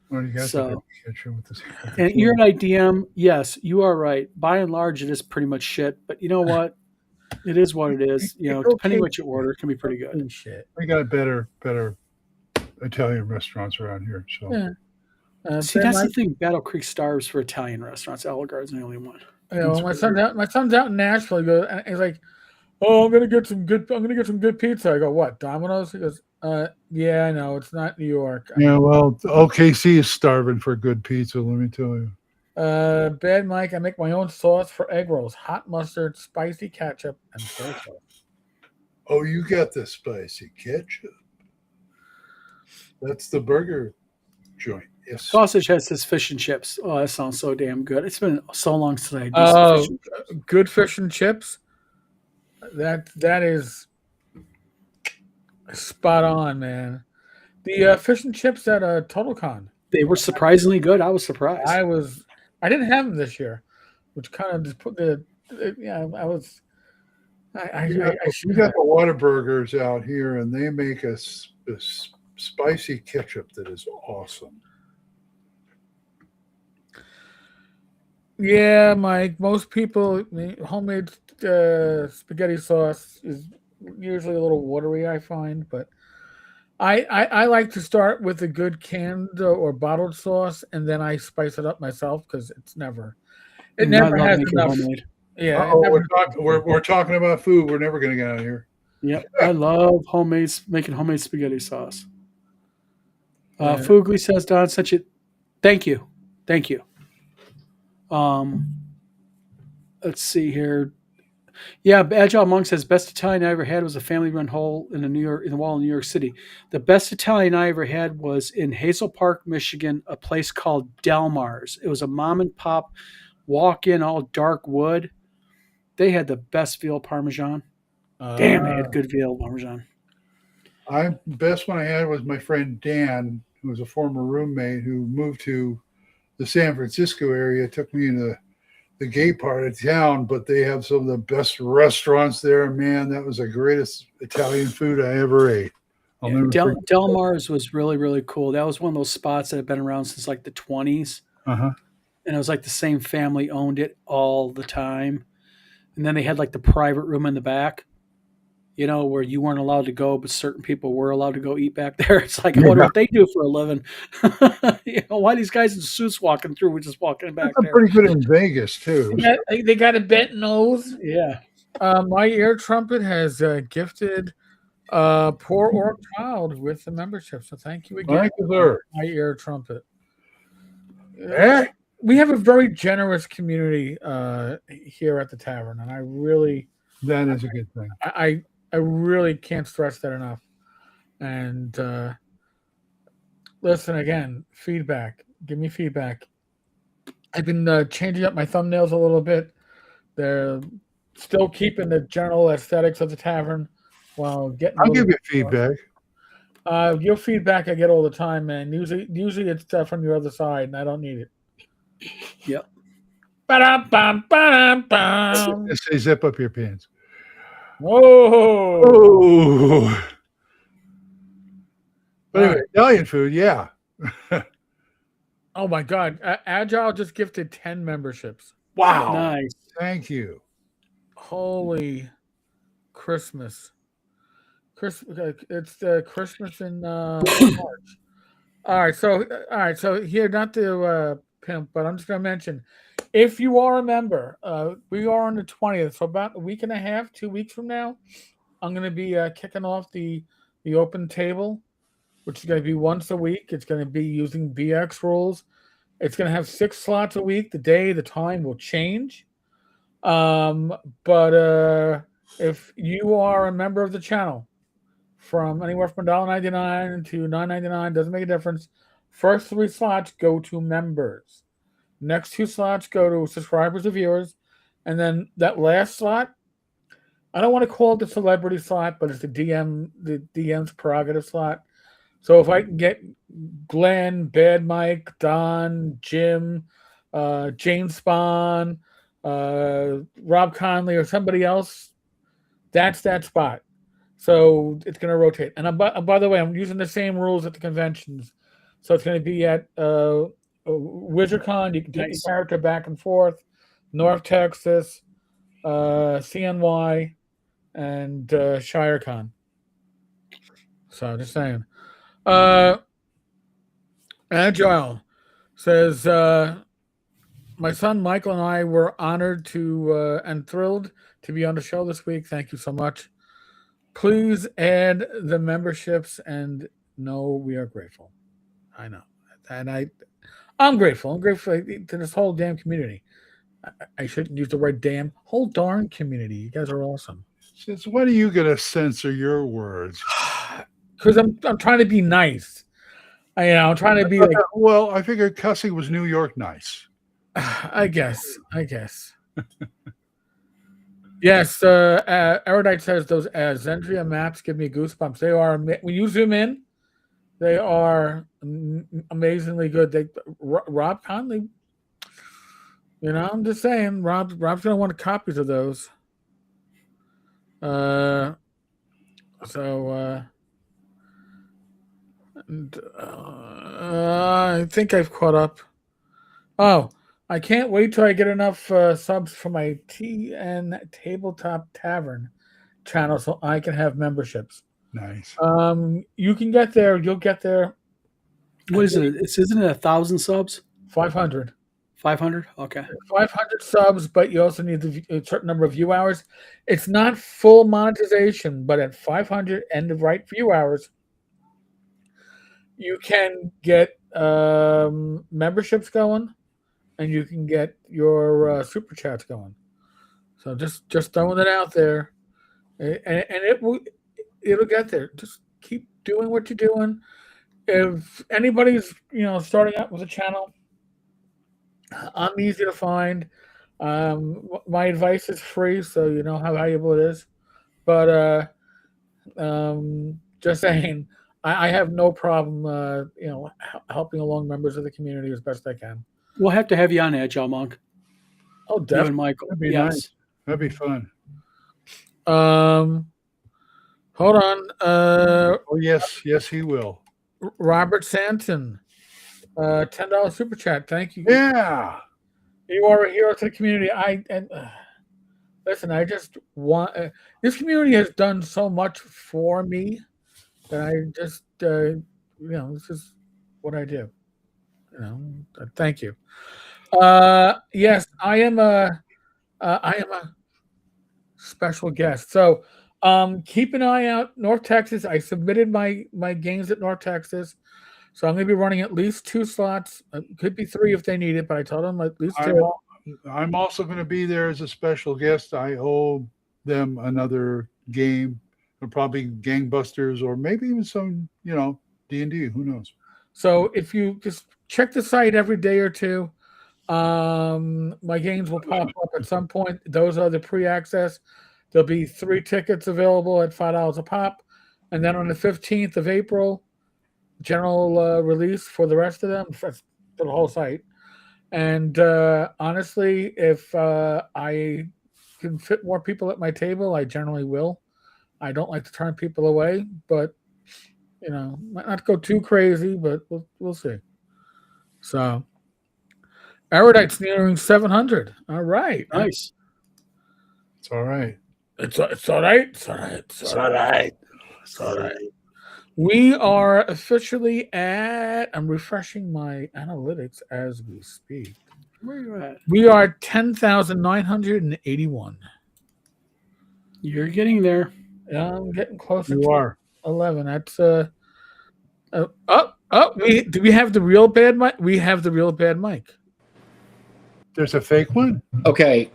Well, you guys So, with this. and you're an IDM. Yes, you are right. By and large, it is pretty much shit. But you know what? It is what it is. Depending what you order, it can be pretty good. Shit. We got better Italian restaurants around here. So Yeah. See, that's the thing. Battle Creek starves for Italian restaurants. Olive Garden's the only one. My son's out in Nashville. He goes, and he's like, "Oh, I'm gonna get some good pizza." I go, "What, Domino's?" He goes, yeah, I know it's not New York." yeah, well, OKC is starving for good pizza. Let me tell you. Bad Mike, I make my own sauce for egg rolls: hot mustard, spicy ketchup, and soy sauce. Oh, you got the spicy ketchup. That's the burger joint. Yes. Sausage has his fish and chips. Oh, that sounds so damn good. It's been so long since I did some Oh, fish and chips. good fish and chips. That is spot on, man. The fish and chips at TotalCon. They were surprisingly good. I was surprised. I didn't have them this year, which kind of just put I was. We got the Whataburgers out here, and they make a spicy ketchup that is awesome. Yeah, Mike. Most people homemade spaghetti sauce is usually a little watery, I find, but I like to start with a good canned or bottled sauce, and then I spice it up myself because it never I love has making enough. homemade. Yeah, we're talking about food. We're never going to get out of here. Yep, I love making homemade spaghetti sauce. Yeah. Fugly says, Don, such a thank you. Let's see here. Yeah, Agile Monk says best Italian I ever had was a family-run hole in the wall in New York City. The best Italian I ever had was in Hazel Park, Michigan, a place called Delmar's. It was a mom and pop walk-in, all dark wood. They had the best veal parmesan. Damn, they had good veal parmesan. The best one I had was my friend Dan, who was a former roommate who moved to the San Francisco area, took me into the gay part of town, but they have some of the best restaurants there. Man, that was the greatest Italian food I ever ate. Delmar's was really, really cool. That was one of those spots that have been around since like the 20s. Uh-huh. And it was like the same family owned it all the time. And then they had like the private room in the back. where you weren't allowed to go, but certain people were allowed to go eat back there. It's like, I wonder what they do for a living. Why these guys in suits walking through? We're just walking back That's there. pretty good in Vegas too. They got a bent nose. Yeah. My ear trumpet has gifted poor orc child with the membership. So thank you again, Thank you, sir. my ear trumpet. Eh? We have a very generous community here at the tavern, and I really, That is a good thing. I really can't stress that enough. And listen again, feedback. Give me feedback. I've been changing up my thumbnails a little bit. They're still keeping the general aesthetics of the tavern while getting. I'll give you feedback. Your feedback I get all the time, man. Usually it's stuff from your other side, and I don't need it. Yep. Ba-dum-bum-ba-dum-bum. Just say zip up your pants. Whoa! Oh. But anyway, Italian food, yeah. Oh my God! Agile just gifted 10 memberships. Wow. Nice. Thank you. Holy Christmas! It's Christmas in March. All right, so here, not to pimp, but I'm just going to mention, if you are a member, we are on the 20th, so about a week and a half, 2 weeks from now, I'm going to be kicking off the open table, which is going to be once a week. It's going to be using BX rules. It's going to have 6 slots a week. The time will change. But if you are a member of the channel, from anywhere from $1.99 to $9.99, doesn't make a difference. First 3 slots go to members. Next 2 slots go to subscribers or viewers. And then that last slot, I don't want to call it the celebrity slot, but it's the DM's prerogative slot. So if I can get Glenn, Bad Mike, Don, Jim, Jane Spawn, Rob Conley, or somebody else, that's that spot. So it's going to rotate. And by the way, I'm using the same rules at the conventions. So it's going to be at WizardCon. You can take your character back and forth. North Texas, CNY, and ShireCon. So just saying. Agile says, my son Michael and I were honored to and thrilled to be on the show this week. Thank you so much. Please add the memberships, and no, we are grateful. I know, and I'm grateful. I'm grateful to this whole damn community. I shouldn't use the word damn. Whole darn community. You guys are awesome. Since when are you going to censor your words? Because I'm trying to be nice. I'm trying to be like. Well, I figured cussing was New York nice. I guess. Yes, Erudite says those Zendria maps give me goosebumps. They are, when you zoom in, they are amazingly good. Rob Conley, I'm just saying, Rob's gonna want copies of those. I think I've caught up. Oh, I can't wait till I get enough subs for my TN Tabletop Tavern channel so I can have memberships. Nice. You can get there. You'll get there. What is it? Isn't it 1,000 subs? 500. 500? Okay. 500 subs, but you also need a certain number of view hours. It's not full monetization, but at 500 and the right view hours, you can get memberships going, and you can get your super chats going. So just throwing it out there, and it'll get there. Just keep doing what you're doing. If anybody's starting out with a channel, I'm easy to find. My advice is free, so you know how valuable it is. But just saying, I have no problem, helping along members of the community as best I can. We'll have to have you on, Agile Monk. Oh, You definitely. and Michael. That'd be Yes. nice. That'd be fun. Hold on. Oh yes, he will. Robert Santon, $10 super chat. Thank you. Yeah. You are a hero to the community. Listen, I just want this community has done so much for me that I just this is what I do. Thank you. Yes, I am a special guest. So keep an eye out, North Texas. I submitted my games at North Texas, so I'm going to be running at least 2 slots. Could be 3 if they need it, but I told them at least I'm 2. I'm also going to be there as a special guest. I owe them another game, or probably Gangbusters, or maybe even some, D&D. Who knows? So if you just check the site every day or two, my games will pop up at some point. Those are the pre-access. There'll be 3 tickets available at $5 a pop, and then on the 15th of April, general release for the rest of them for the whole site. And honestly, if I can fit more people at my table, I generally will. I don't like to turn people away, but might not go too crazy, but we'll see. So, Erudite's nearing 700. All right, Nice. It's all right. It's all right. It's all right. It's all right. It's all right. We are officially at. I'm refreshing my analytics as we speak. Where are you at? We are 10,981. You're getting there. Yeah, I'm getting closer You to are. 11. That's do we have the real bad mic? We have the real bad mic. There's a fake one. Okay,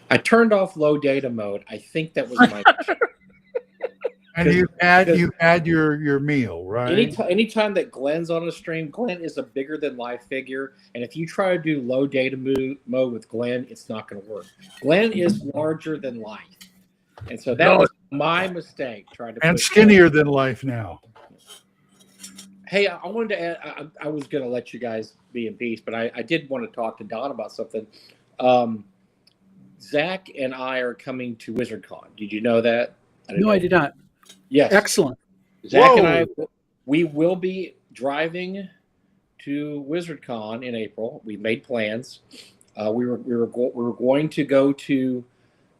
I turned off low data mode. I think that was my. And you had your meal, right? Anytime that Glenn's on a stream, Glenn is a bigger than life figure, and if you try to do low data mode with Glenn, it's not going to work. Glenn is larger than life, and so that was my mistake. Trying to and skinnier than life now. Hey, I wanted to add. I was going to let you guys be in peace, but I did want to talk to Don about something. Zach and I are coming to WizardCon. Did you know that? I did not. Yes. Excellent. Zach and I, we will be driving to WizardCon in April. We made plans. We were going to go to.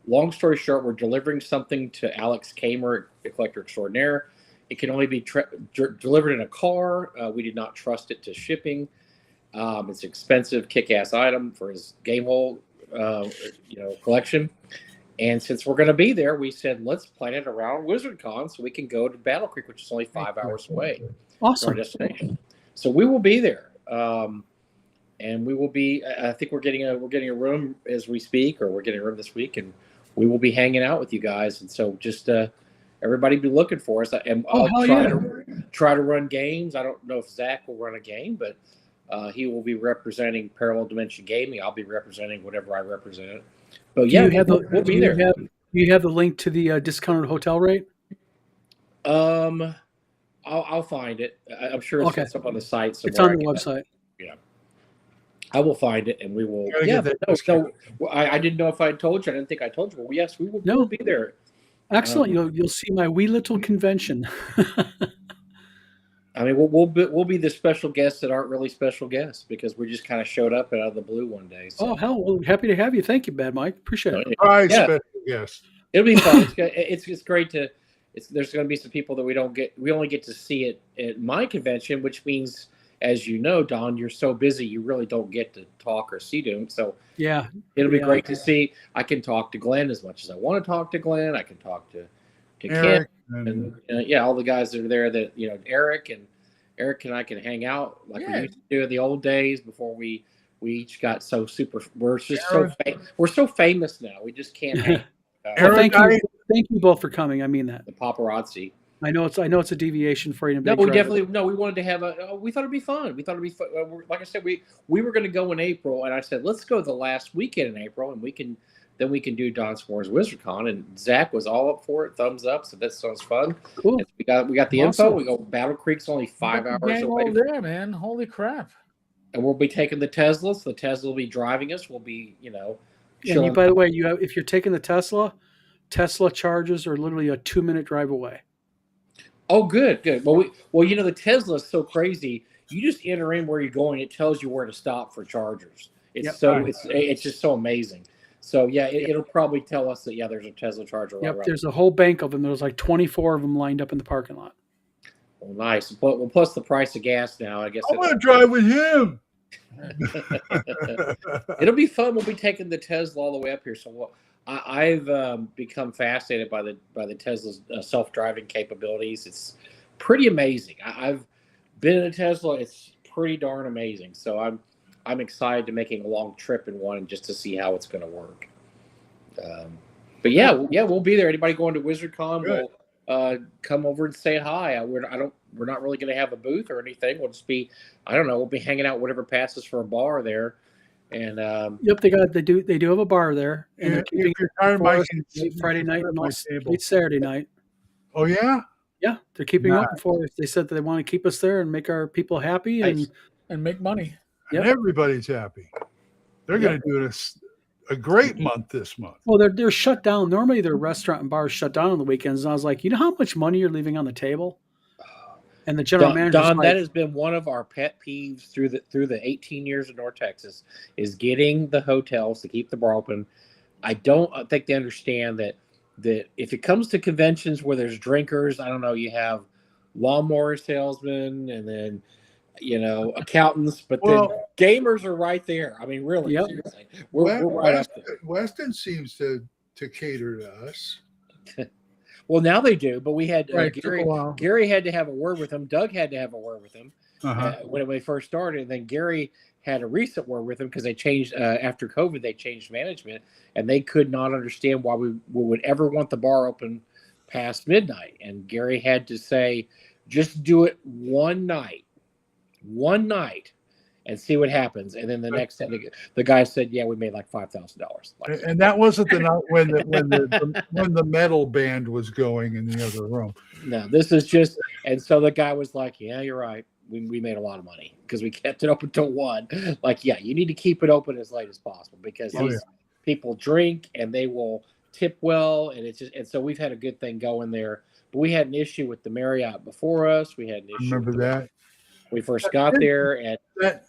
Long story short, we're delivering something to Alex Kamer at Collector Extraordinaire. It can only be delivered in a car. We did not trust it to shipping. It's an expensive, kick-ass item for his game hole, collection. And since we're going to be there, we said, let's plan it around WizardCon so we can go to Battle Creek, which is only 5 hours away. Awesome. Our destination. So we will be there. And we will be, I think we're getting a room as we speak, or we're getting a room this week, and we will be hanging out with you guys. And so just everybody be looking for us. And I'll try to run games. I don't know if Zach will run a game, but he will be representing Parallel Dimension Gaming. I'll be representing whatever I represent. But we'll be there. Do you have the link to the discounted hotel rate? I'll find it. I'm sure it's up on the site somewhere. It's on the website. Yeah. I will find it, and we will. I didn't know if I told you. I didn't think I told you. Well, yes, we will. We'll be there. Excellent. You'll see my wee little convention. I mean, we'll be the special guests that aren't really special guests because we just kind of showed up out of the blue one day. So. Oh hell! Well, happy to have you. Thank you, Bad Mike. Appreciate it. Special guest. It'll be fun. It's great to. There's going to be some people that we only get to see it at my convention, which means, as you know, Don, you're so busy you really don't get to talk or see them. So yeah, it'll be great to see. I can talk to Glenn as much as I want to talk to Glenn. I can talk to Eric, Ken and all the guys that are there. That Eric and I can hang out like we used to do in the old days before we each got so super. We're just we're so famous now. We just can't hang. Thank you both for coming. I mean that. The paparazzi. I know it's a deviation for you. We wanted to have we thought it'd be fun. We thought it'd be fun. Like I said, we were going to go in April, and I said let's go the last weekend in April, and we can do Don S'more's WizardCon, and Zach was all up for it, thumbs up. So that sounds fun. Cool. And we got the info. We go. Battle Creek's only 5 hours away. There, man. Holy crap! And we'll be taking the Tesla. So the Tesla will be driving us. We'll be And by the way, if you're taking the Tesla charges are literally a 2-minute drive away. Oh, good. Well, the Tesla is so crazy. You just enter in where you're going. It tells you where to stop for chargers. It's it's just so amazing. So yeah, it'll probably tell us that there's a Tesla charger. Yep, right. there's a whole bank of them. There's like 24 of them lined up in the parking lot. Well, nice. Well, plus the price of gas now, I guess. I want to drive with him. It'll be fun. We'll be taking the Tesla all the way up here. So I've become fascinated by the Tesla's self-driving capabilities. It's pretty amazing. I've been in a Tesla. It's pretty darn amazing. So I'm excited to making a long trip in one just to see how it's going to work. But yeah, we'll be there. Anybody going to WizardCon, will come over and say hi. We're not really going to have a booth or anything. We'll just be, I don't know, we'll be hanging out whatever passes for a bar there. And yep, they do have a bar there, and they're keeping late Friday night and late Saturday night. Oh yeah, yeah, they're keeping open for us. They said that they want to keep us there and make our people happy and make money. And everybody's happy. They're going to do this a great month this month. Well, they're shut down. Normally, their restaurant and bars shut down on the weekends. And I was like, you know how much money you're leaving on the table? And the general manager, Don, that has been one of our pet peeves through the 18 years in North Texas, is getting the hotels to keep the bar open. I don't think they understand that if it comes to conventions where there's drinkers, I don't know, you have lawnmower salesmen and then accountants, but then gamers are right there. I mean, really, seriously, we're right up there. Weston seems to cater to us. Well, now they do, but we had Gary had to have a word with him. Doug had to have a word with him when they first started. And then Gary had a recent word with him because they changed after COVID. They changed management, and they could not understand why we would ever want the bar open past midnight. And Gary had to say, just do it one night, and see what happens. And then the next day, the guy said, "Yeah, we made like $5,000." And that wasn't the night when the metal band was going in the other room. No, this is just. And so the guy was like, "Yeah, you're right. We made a lot of money because we kept it open till 1. Like, yeah, you need to keep it open as late as possible because people drink and they will tip well, and it's just. And so we've had a good thing going there. But we had an issue with the Marriott before us. We had an issue. Remember that? We first got there, and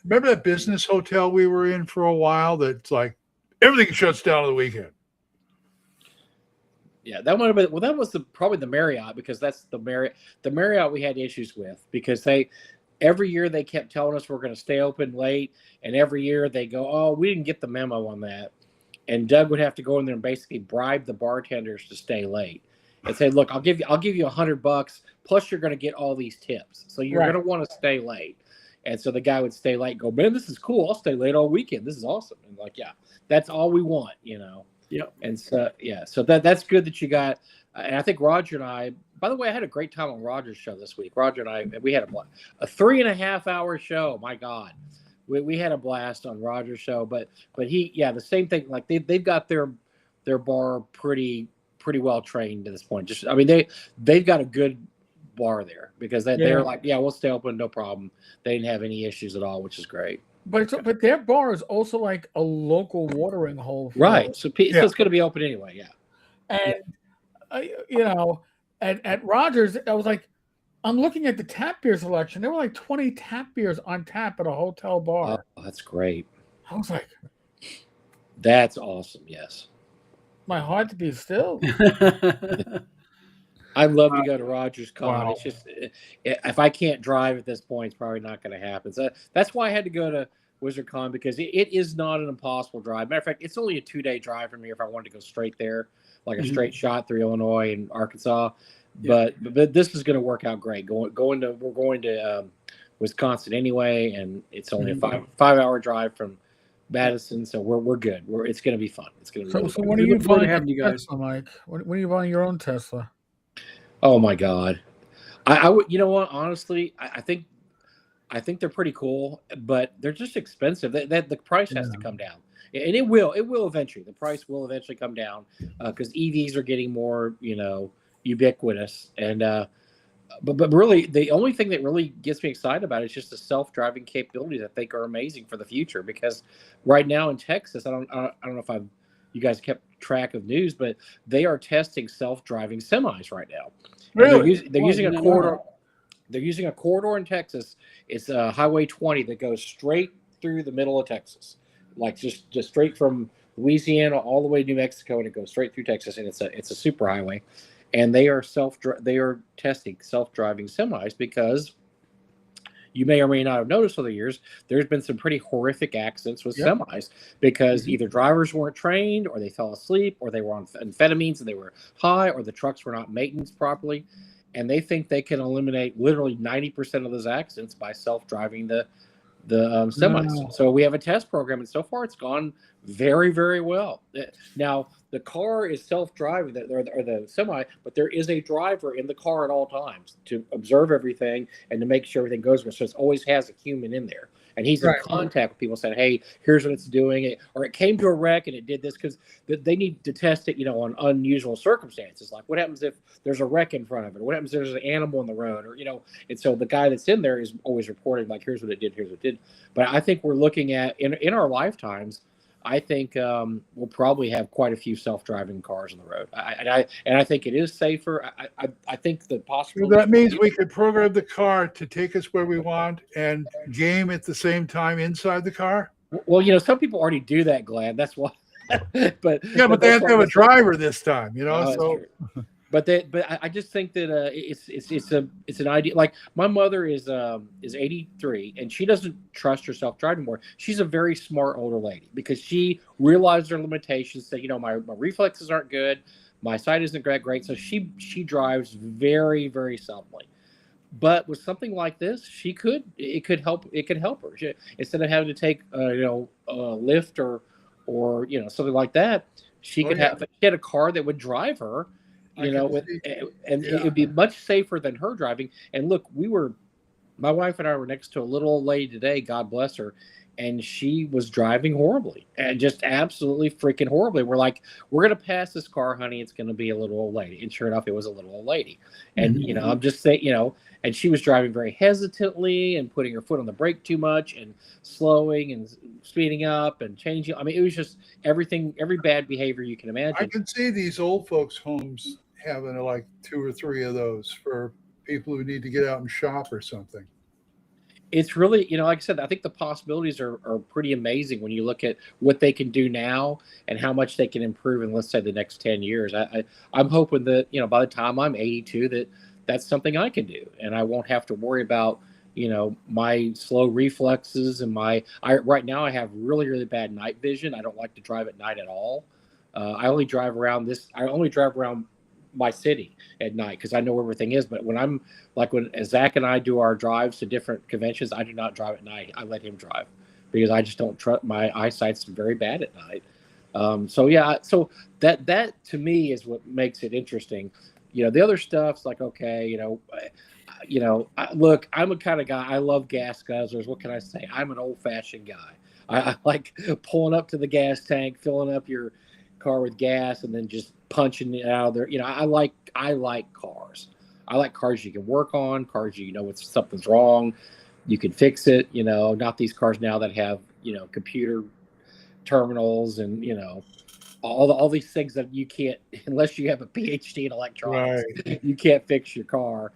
remember that business hotel we were in for a while? That's like everything shuts down on the weekend. Yeah, that might have been. Well, that was probably the Marriott, because that's the Marriott. The Marriott we had issues with because every year they kept telling us we're going to stay open late, and every year they go, "Oh, we didn't get the memo on that," and Doug would have to go in there and basically bribe the bartenders to stay late and say, "Look, I'll give you $100 plus you're going to get all these tips, so you're going to want to stay late." And so the guy would stay late and go, "Man, this is cool. I'll stay late all weekend. This is awesome." And like, yeah, that's all we want, Yep. And so, so that's good that you got. And I think Roger and I, by the way, I had a great time on Roger's show this week. Roger and I, we had a 3.5-hour show. My God, we had a blast on Roger's show. But the same thing. Like they've got their bar pretty well trained to this point. Just, I mean, they've got a good bar there because they're like, yeah, we'll stay open, no problem. They didn't have any issues at all, which is great. But their bar is also like a local watering hole. Right. So it's going to be open anyway. Yeah. And, at Rogers, I was like, I'm looking at the tap beer selection. There were like 20 tap beers on tap at a hotel bar. Oh, that's great. I was like, that's awesome. Yes. My heart to be still. I'd love to go to Rogers Con. Wow. It's just, if I can't drive at this point, it's probably not going to happen. So that's why I had to go to WizardCon, because it is not an impossible drive. Matter of fact, it's only a 2-day drive from here if I wanted to go straight there, like a straight shot through Illinois and Arkansas. Yeah. But this is going to work out great. We're going to Wisconsin anyway, and it's only a 5-hour drive from Madison, so we're good. It's going to be fun. It's going to be. So really when are you buying having you guys, Tesla, Mike? When are you buying your own Tesla? Oh my God, I would. You know what? Honestly, I think they're pretty cool, but they're just expensive. That the price has to come down, and it will eventually. The price will eventually come down because EVs are getting more, ubiquitous. And but really, the only thing that really gets me excited about it is just the self-driving capabilities I think are amazing for the future. Because right now in Texas, I don't know if you guys kept track of news, but they are testing self-driving semis right now. Really? They're using a corridor. They're using a corridor in Texas. It's Highway 20 that goes straight through the middle of Texas, like just straight from Louisiana all the way to New Mexico, and it goes straight through Texas, and it's a super highway, and they are testing self driving semis because you may or may not have noticed over the years, there's been some pretty horrific accidents with Yep. semis because either drivers weren't trained or they fell asleep or they were on amphetamines and they were high or the trucks were not maintained properly. And they think they can eliminate literally 90% of those accidents by self-driving the semis. No. So we have a test program, and so far it's gone very, very well. Now the car is self-driving, or the semi, but there is a driver in the car at all times to observe everything and to make sure everything goes well. So it always has a human in there, and he's Right. in contact with people saying, "Hey, here's what it's doing," or it came to a wreck and it did this because they need to test it, on unusual circumstances. Like what happens if there's a wreck in front of it? What happens if there's an animal in the road? Or and so the guy that's in there is always reporting like, "Here's what it did. Here's what it did." But I think we're looking at in our lifetimes. I think we'll probably have quite a few self-driving cars on the road. I think it is safer. I think the So possibility. that means we could program the car to take us where we want and game at the same time inside the car. Well, some people already do that, Glenn. That's why. but Yeah, but they have to have a that's- driver this time, that's so true. But I just think that it's an idea. Like my mother is 83 and she doesn't trust herself driving anymore. She's a very smart older lady because she realized her limitations. That my reflexes aren't good, my sight isn't that great, so she drives very, very seldomly. But with something like this, it could help her. Instead of having to take a lift or something like that, she could have. She had a car that would drive her. And it would be much safer than her driving. And look, my wife and I were next to a little old lady today, God bless her, and she was driving horribly and just absolutely freaking horribly. We're like, we're going to pass this car, honey. It's going to be a little old lady. And sure enough, it was a little old lady. And, I'm just saying, and she was driving very hesitantly and putting her foot on the brake too much and slowing and speeding up and changing. I mean, it was just every bad behavior you can imagine. I can see these old folks' homes having like 2 or 3 of those for people who need to get out and shop or something. It's really, like I said, I think the possibilities are pretty amazing when you look at what they can do now and how much they can improve in, let's say, the next 10 years. I'm hoping that, by the time I'm 82, that's something I can do. And I won't have to worry about, my slow reflexes and right now I have really, really bad night vision. I don't like to drive at night at all. I only drive around my city at night because I know where everything is. But when Zach and I do our drives to different conventions, I do not drive at night. I let him drive because I just don't trust. My eyesight's very bad at night. So that to me is what makes it interesting. The other stuff's like, okay, look, I'm a kind of guy. I love gas guzzlers. What can I say? I'm an old-fashioned guy. I like pulling up to the gas tank, filling up your car with gas, and then just punching it out of there. I like cars. I like cars you can work on, cars if something's wrong, you can fix it. Not these cars now that have computer terminals and all these things that you can't, unless you have a PhD in electronics, Right. You can't fix your car.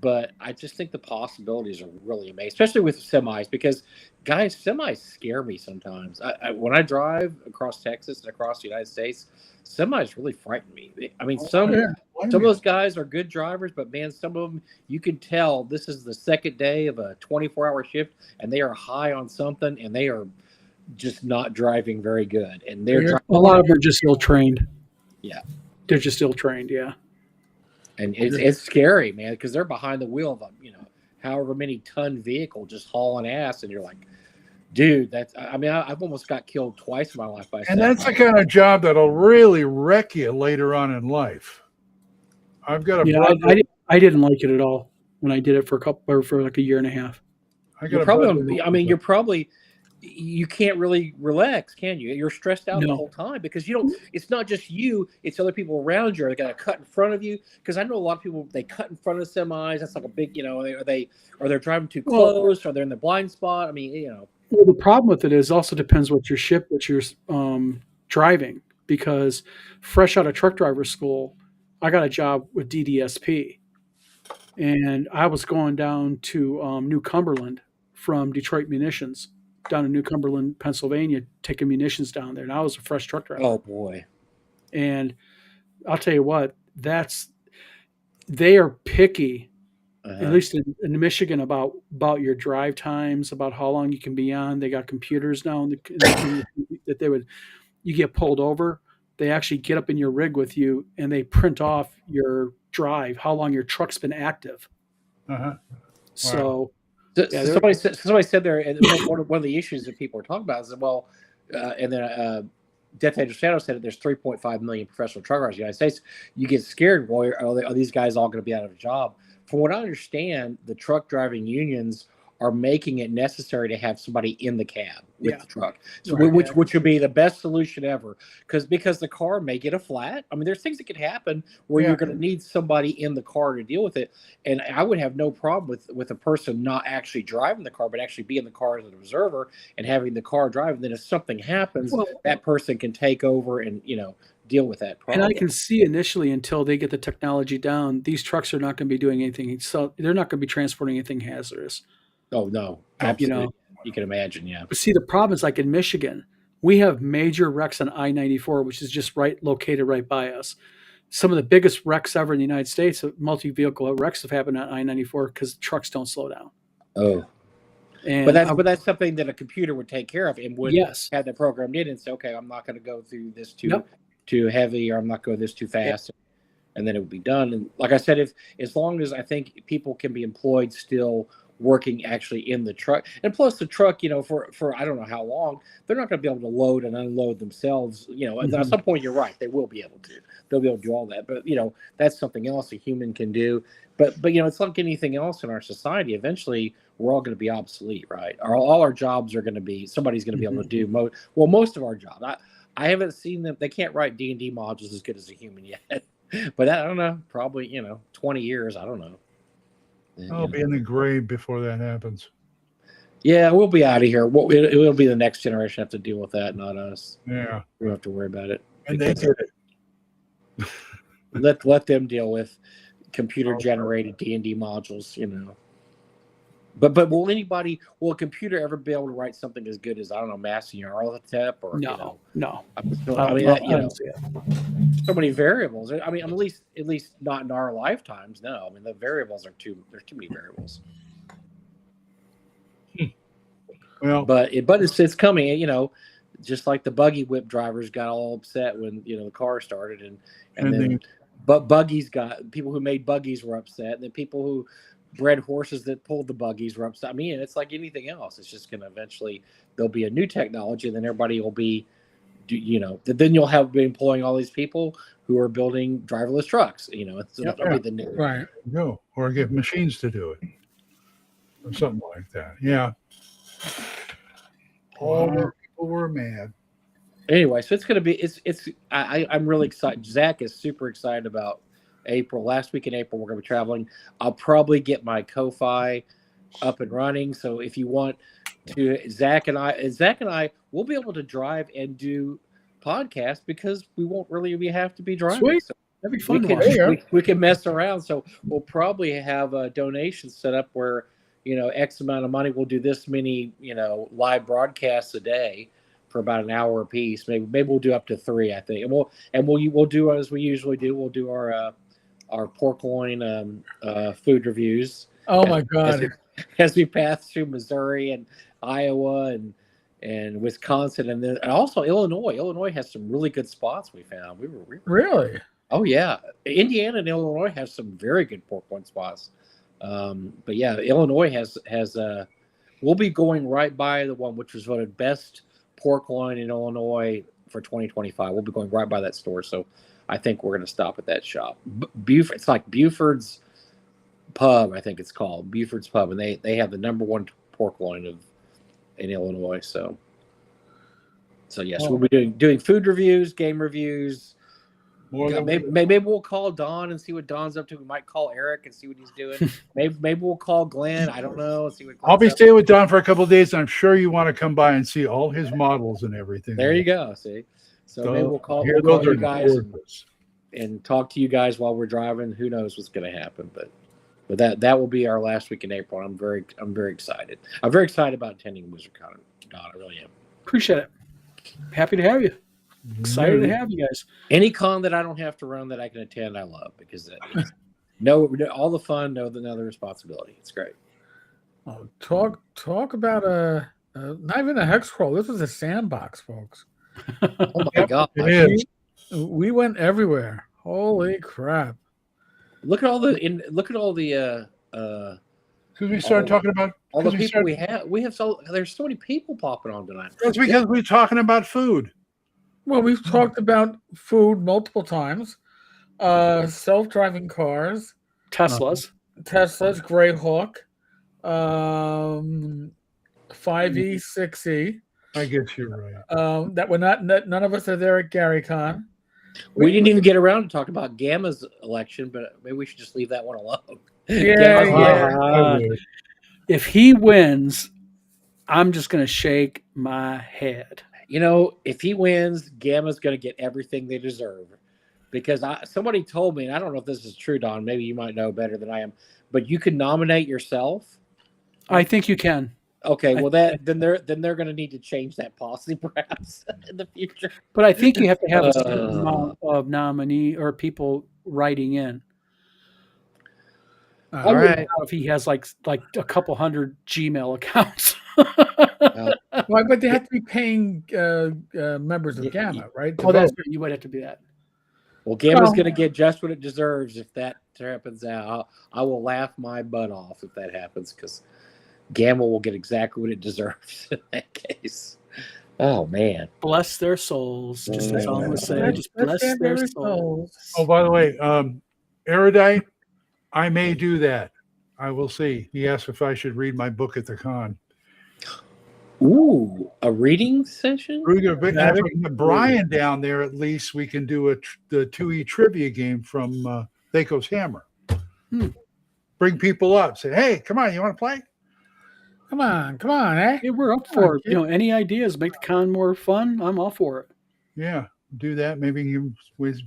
But I just think the possibilities are really amazing, especially with semis, because guys, semis scare me sometimes. When I drive across Texas and across the United States, semis really frighten me. I mean, some of those guys are good drivers, but man, some of them, you can tell this is the second day of a 24-hour shift and they are high on something and they are just not driving very good. And a lot of them are just ill trained. Yeah. They're just ill trained. Yeah. And it's scary, man, because they're behind the wheel of a, however many ton vehicle just hauling ass. And you're like, dude, I've almost got killed twice in my life by. And that's the kind of job that'll really wreck you later on in life. I've got a brother. I didn't like it at all when I did it for like a year and a half. You can't really relax, can you? You're stressed out the whole time because it's not just you, it's other people around you. They're going to cut in front of you. Because I know a lot of people, they cut in front of semis. That's like a big, they're driving too close or they're in the blind spot. I mean, Well, the problem with it is also depends what you're driving, because fresh out of truck driver school, I got a job with DDSP and I was going down to New Cumberland from Detroit Munitions. down in New Cumberland, Pennsylvania, taking munitions down there, and I was a fresh truck driver. Oh boy. And I'll tell you what, they are picky, at least in Michigan, about your drive times, about how long you can be on. They got computers now that you get pulled over. They actually get up in your rig with you and they print off your drive, how long your truck's been active. Uh-huh. So, yeah, somebody said there, and one of the issues that people are talking about is, well, and then Death Angel Shadow said that there's 3.5 million professional truck drivers in the United States. You get scared, well, are these guys all going to be out of a job? From what I understand, the truck driving unions are making it necessary to have somebody in the cab with the truck, so which would be the best solution ever, because the car may get a flat. I mean, there's things that could happen where you're going to need somebody in the car to deal with it. And I would have no problem with a person not actually driving the car, but actually be in the car as an observer and having the car drive. And then if something happens, that person can take over and deal with that problem. And I can see initially, until they get the technology down, these trucks are not going to be doing anything. So they're not going to be transporting anything hazardous. Oh no, absolutely. You can imagine, yeah. But see, the problem is, like in Michigan, we have major wrecks on I-94, which is just located right by us. Some of the biggest wrecks ever in the United States, multi-vehicle wrecks, have happened on I-94 because trucks don't slow down. Oh, and but that's something that a computer would take care of and would have that programmed in and say, okay, I'm not going to go through this too heavy, or I'm not going this too fast, and then it would be done. And like I said, as long as I think people can be employed still working actually in the truck, and plus the truck, for I don't know how long, they're not going to be able to load and unload themselves. At some point, you're right, they will be able to. They'll be able to do all that, but that's something else a human can do. But it's like anything else in our society. Eventually, we're all going to be obsolete, right? All our jobs are going to be, somebody's going to be able to do most of our jobs. I haven't seen them. They can't write D&D modules as good as a human yet, but I don't know. Probably 20 years. I don't know. I'll be in the grave before that happens. Yeah, we'll be out of here. It will be the next generation have to deal with that, not us. Yeah, we don't have to worry about it. And they did it. let them deal with computer generated D&D modules. But will a computer ever be able to write something as good as, I don't know, Massey Nyarlathotep or no? I mean, so many variables. I mean, at least not in our lifetimes. No, I mean the variables there's too many variables. Well, but it's coming. Just like the buggy whip drivers got all upset when the car started, and then buggies got, people who made buggies were upset, and then people who bred horses that pulled the buggies were upset. I mean, it's like anything else. It's just going to eventually, there'll be a new technology, and then everybody will be, then you'll have been employing all these people who are building driverless trucks. That'll be the new. Right. No, or get machines to do it, or something like that. Yeah. All our people were mad. Anyway, so it's going to be, I'm really excited. Zach is super excited about April. Last week in April, we're going to be traveling. I'll probably get my Ko-Fi up and running. So if you want to, Zach and I will be able to drive and do podcasts because we won't really have to be driving. Sweet. So that'd be fun. We can mess around. So we'll probably have a donation set up where, X amount of money, we'll do this many, live broadcasts a day for about an hour a piece. Maybe we'll do up to 3, I think. And we'll do as we usually do. We'll do our pork loin food reviews. Oh my God! As we pass through Missouri and Iowa and Wisconsin, and also Illinois. Illinois has some really good spots we found. We were really. Oh yeah, Indiana and Illinois have some very good pork loin spots. But yeah, Illinois has we'll be going right by the one which was voted best pork loin in Illinois for 2025. We'll be going right by that store. So I think we're going to stop at that shop. Buford, it's like Buford's Pub, I think it's called Buford's Pub, and they have the #1 pork loin in Illinois. So yes, we'll be doing food reviews, game reviews. Maybe we'll call Don and see what Don's up to. We might call Eric and see what he's doing. maybe we'll call Glenn. I don't know. See what I'll be staying with Don for a couple of days. I'm sure you want to come by and see all his models and everything. There you go. See, so maybe we'll call you guys and talk to you guys while we're driving. Who knows what's going to happen? But that will be our last week in April. I'm very excited. I'm very excited about attending WizardCon Don, I really am. Appreciate it. Happy to have you. Excited to have you guys. Any con that I don't have to run that I can attend, I love because all the fun, no the responsibility. It's great. Oh, talk about not even a hex crawl. This was a sandbox, folks. Oh my god! It is. We went everywhere. Holy crap! Look at all the Because we started talking about all the people we have. There's so many people popping on tonight. That's because we're talking about food. Well, we've talked about food multiple times. Self-driving cars, Teslas. Greyhawk, 5E, 6E. I guess you're right. That we're not. None of us are there at GaryCon. We didn't even get around to talk about Gamma's election, but maybe we should just leave that one alone. Yeah. If he wins, I'm just going to shake my head. You know, if he wins, Gamma's going to get everything they deserve. Because somebody told me, and I don't know if this is true, Don, maybe you might know better than I am, but you can nominate yourself. I think you can. Okay, well then they're going to need to change that policy perhaps in the future. But I think you have to have a certain amount of nominee or people writing in. All right. If he has like a couple hundred Gmail accounts. Well, but they have to be paying members of Gamma, right? Oh, that's good. You might have to do that. Well, Gamma's going to get just what it deserves if that happens out. I will laugh my butt off if that happens because Gamma will get exactly what it deserves in that case. Oh, man. Bless their souls. Just that's all I'm going to say. Just bless their souls. Oh, by the way, Erudite, I may do that. I will see. He asked if I should read my book at the con. Ooh, a reading session? Brian down there, at least we can do the 2E trivia game from Thaco's Hammer. Bring people up. Say, hey, come on, you want to play? Come on, eh? Yeah, we're up for it. Any ideas make the con more fun? I'm all for it. Yeah, do that. Maybe you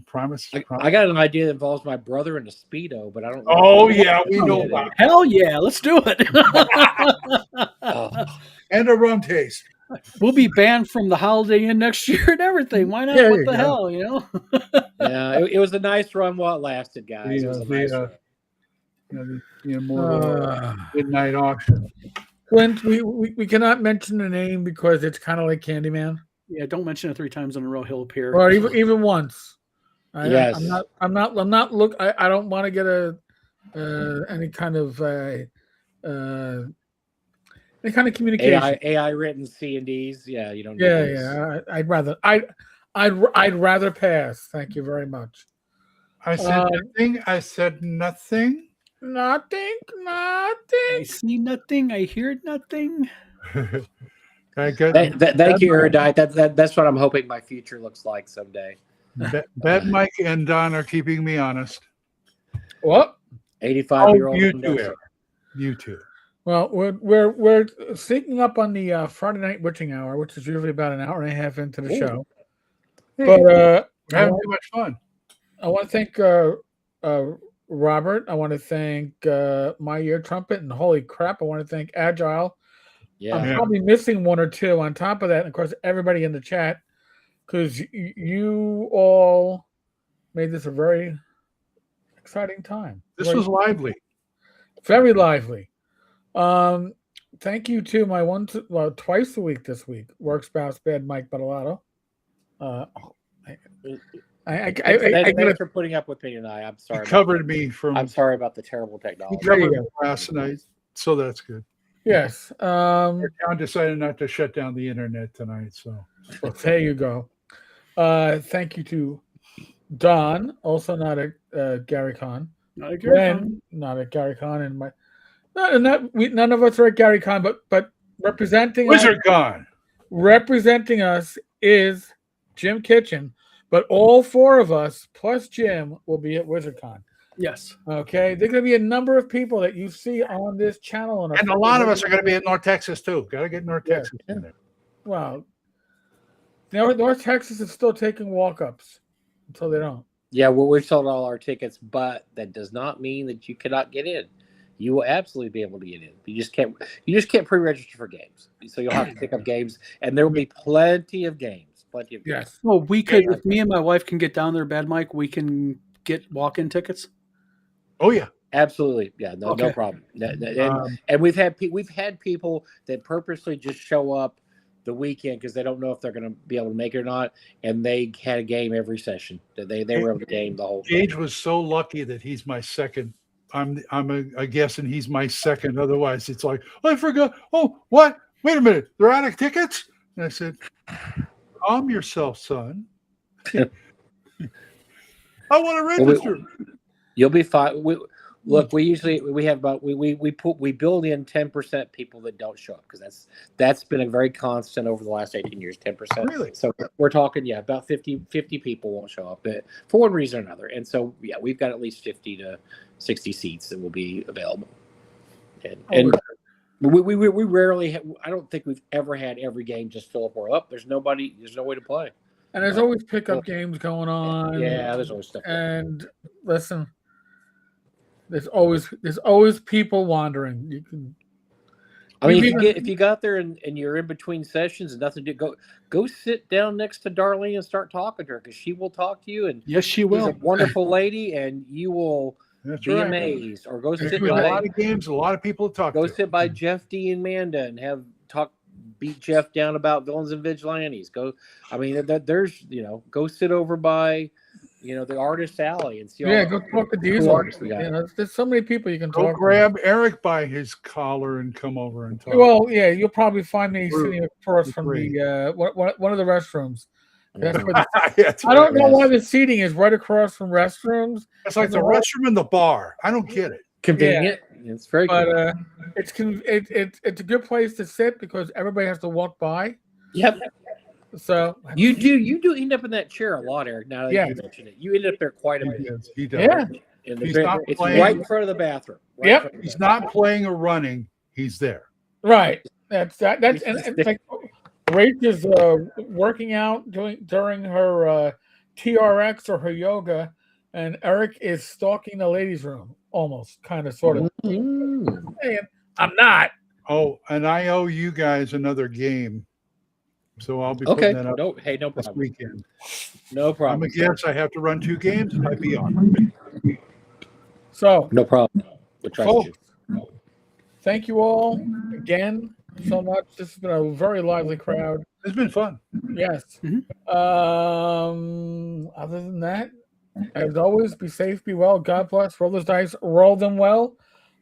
promise. I got an idea that involves my brother in a Speedo, but I don't know. Oh, yeah, we know about it. Hell yeah, let's do it. And a rum taste. We'll be banned from the Holiday Inn next year and everything. Why not? Yeah, what the hell, Yeah, it was a nice run while it lasted, guys. It was a nice more of a midnight auction. Clint, we cannot mention the name because it's kind of like Candyman. Yeah, don't mention it 3 times in a row. He'll appear. Or even once. Yes. I'm not look. I don't want to get any kind of communication. AI written C&Ds. Yeah, you don't. Yeah. I'd rather pass. Thank you very much. I said nothing. I said nothing. Nothing. I see nothing. I hear nothing. Thank you, Erudite. That's what I'm hoping my future looks like someday. Bad Mike and Don are keeping me honest. What? 85-year-old. You too. Well, we're sneaking up on the Friday night witching hour, which is usually about an hour and a half into the show. Hey, but we're having too much fun. I want to thank Robert. I want to thank My Ear Trumpet, and holy crap, I want to thank Agile. Yeah. I'm probably missing one or two on top of that, and of course everybody in the chat, because you all made this a very exciting time. This was lively. Very lively. Thank you to my twice a week this week, work spouse, Bad Mike Badalato. Thanks for putting up with me tonight. I'm sorry. He covered me from. I'm sorry about the terrible technology. He covered me last night, so that's good. Yes. Our town decided not to shut down the internet tonight, so. Well, there you go. Thank you to Don, also not at GaryCon. Not at GaryCon. Not at GaryCon, and none of us are at GaryCon, but representing WizardCon. Representing us is Jim Kitchen, but all 4 of us plus Jim will be at WizardCon. Yes. Okay. There's going to be a number of people that you see on this channel, and a lot of us are going to be at North Texas too. Got to get North Texas in there. Well, North Texas is still taking walk-ups until they don't. Yeah, well, we've sold all our tickets, but that does not mean that you cannot get in. you will absolutely be able to get in. You just can't pre-register for games. So you'll have to pick up games, and there will be plenty of games. Plenty of games. Yes. Well, we could, if me and my wife can get down there, Bad Mike, we can get walk-in tickets. Oh yeah. Absolutely, yeah, no Okay. problem. And we've had people that purposely just show up the weekend because they don't know if they're going to be able to make it or not, and they had a game every session. They were able to game the whole. Gage was so lucky that he's my second. I guessing he's my second. Otherwise, it's like, I forgot. Oh, what? Wait a minute. They're out of tickets? And I said, calm yourself, son. I want to register. You'll be fine. Look, we have about we build in 10% people that don't show up because that's been a very constant over the last 18 years, 10%. Really? So we're talking, about 50 people won't show up for one reason or another. And so we've got at least 50 to 60 seats that will be available. And we rarely I don't think we've ever had every game just fill up or up. There's no way to play. And there's always pickup games going on. Yeah, there's always stuff. And listen, there's always people wandering. You can. I mean, if you got there and you're in between sessions and nothing to do, go sit down next to Darlene and start talking to her because she will talk to you. And yes, she she's will. a wonderful lady, and you will be amazed. Or go sit by a lot of games, a lot of people to talk to. Go sit by Jeff D and Manda and beat Jeff down about villains and vigilantes. Go sit over by. The artist alley and see. Go talk to Diesel. There's so many people you can talk to. Grab Eric by his collar and come over and talk. Well, yeah, you'll probably find me sitting across from the one of the restrooms. That's where I don't know why the seating is right across from restrooms. It's like the restroom and the bar. I don't get it. Convenient. Yeah. It's very good. It's a good place to sit because everybody has to walk by. Yep. So you do end up in that chair a lot, Eric. Now that you mention it, you end up there quite a bit. He does. Yeah, it's right in front of the bathroom. He's not playing or running. He's there. Right. That's it's like Rach is working out during her TRX or her yoga, and Eric is stalking the ladies' room, almost, kind of, sort of. Mm-hmm. I'm not. Oh, and I owe you guys another game. So I'll be putting that up no this problem. weekend. No problem. I'm a guess I have to run 2 games and I'd be on. So no problem. Folks, thank you all again so much. This has been a very lively crowd. It's been fun. Yes. Mm-hmm. Other than that, as always, be safe, be well. God bless. Roll those dice. Roll them well.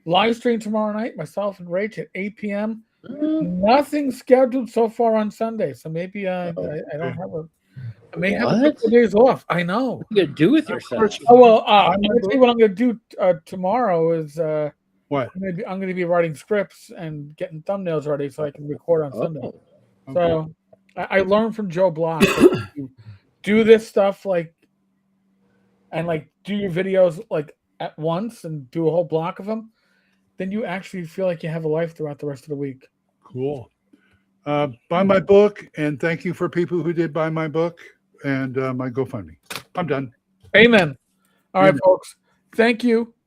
Live stream tomorrow night. Myself and Rach at 8 p.m. Nothing scheduled so far on Sunday, so maybe I don't have I may have a couple of days off. I know. What are you gonna do with yourself? Oh well, I'm gonna tell you what I'm gonna do tomorrow is what I'm gonna be writing scripts and getting thumbnails ready so I can record on Sunday. Okay. So I learned from Joe Block that you do this stuff do your videos at once and do a whole block of them. Then you actually feel like you have a life throughout the rest of the week. Cool. Buy my book, and thank you for people who did buy my book and my GoFundMe. I'm done. Amen. All right, folks. Thank you.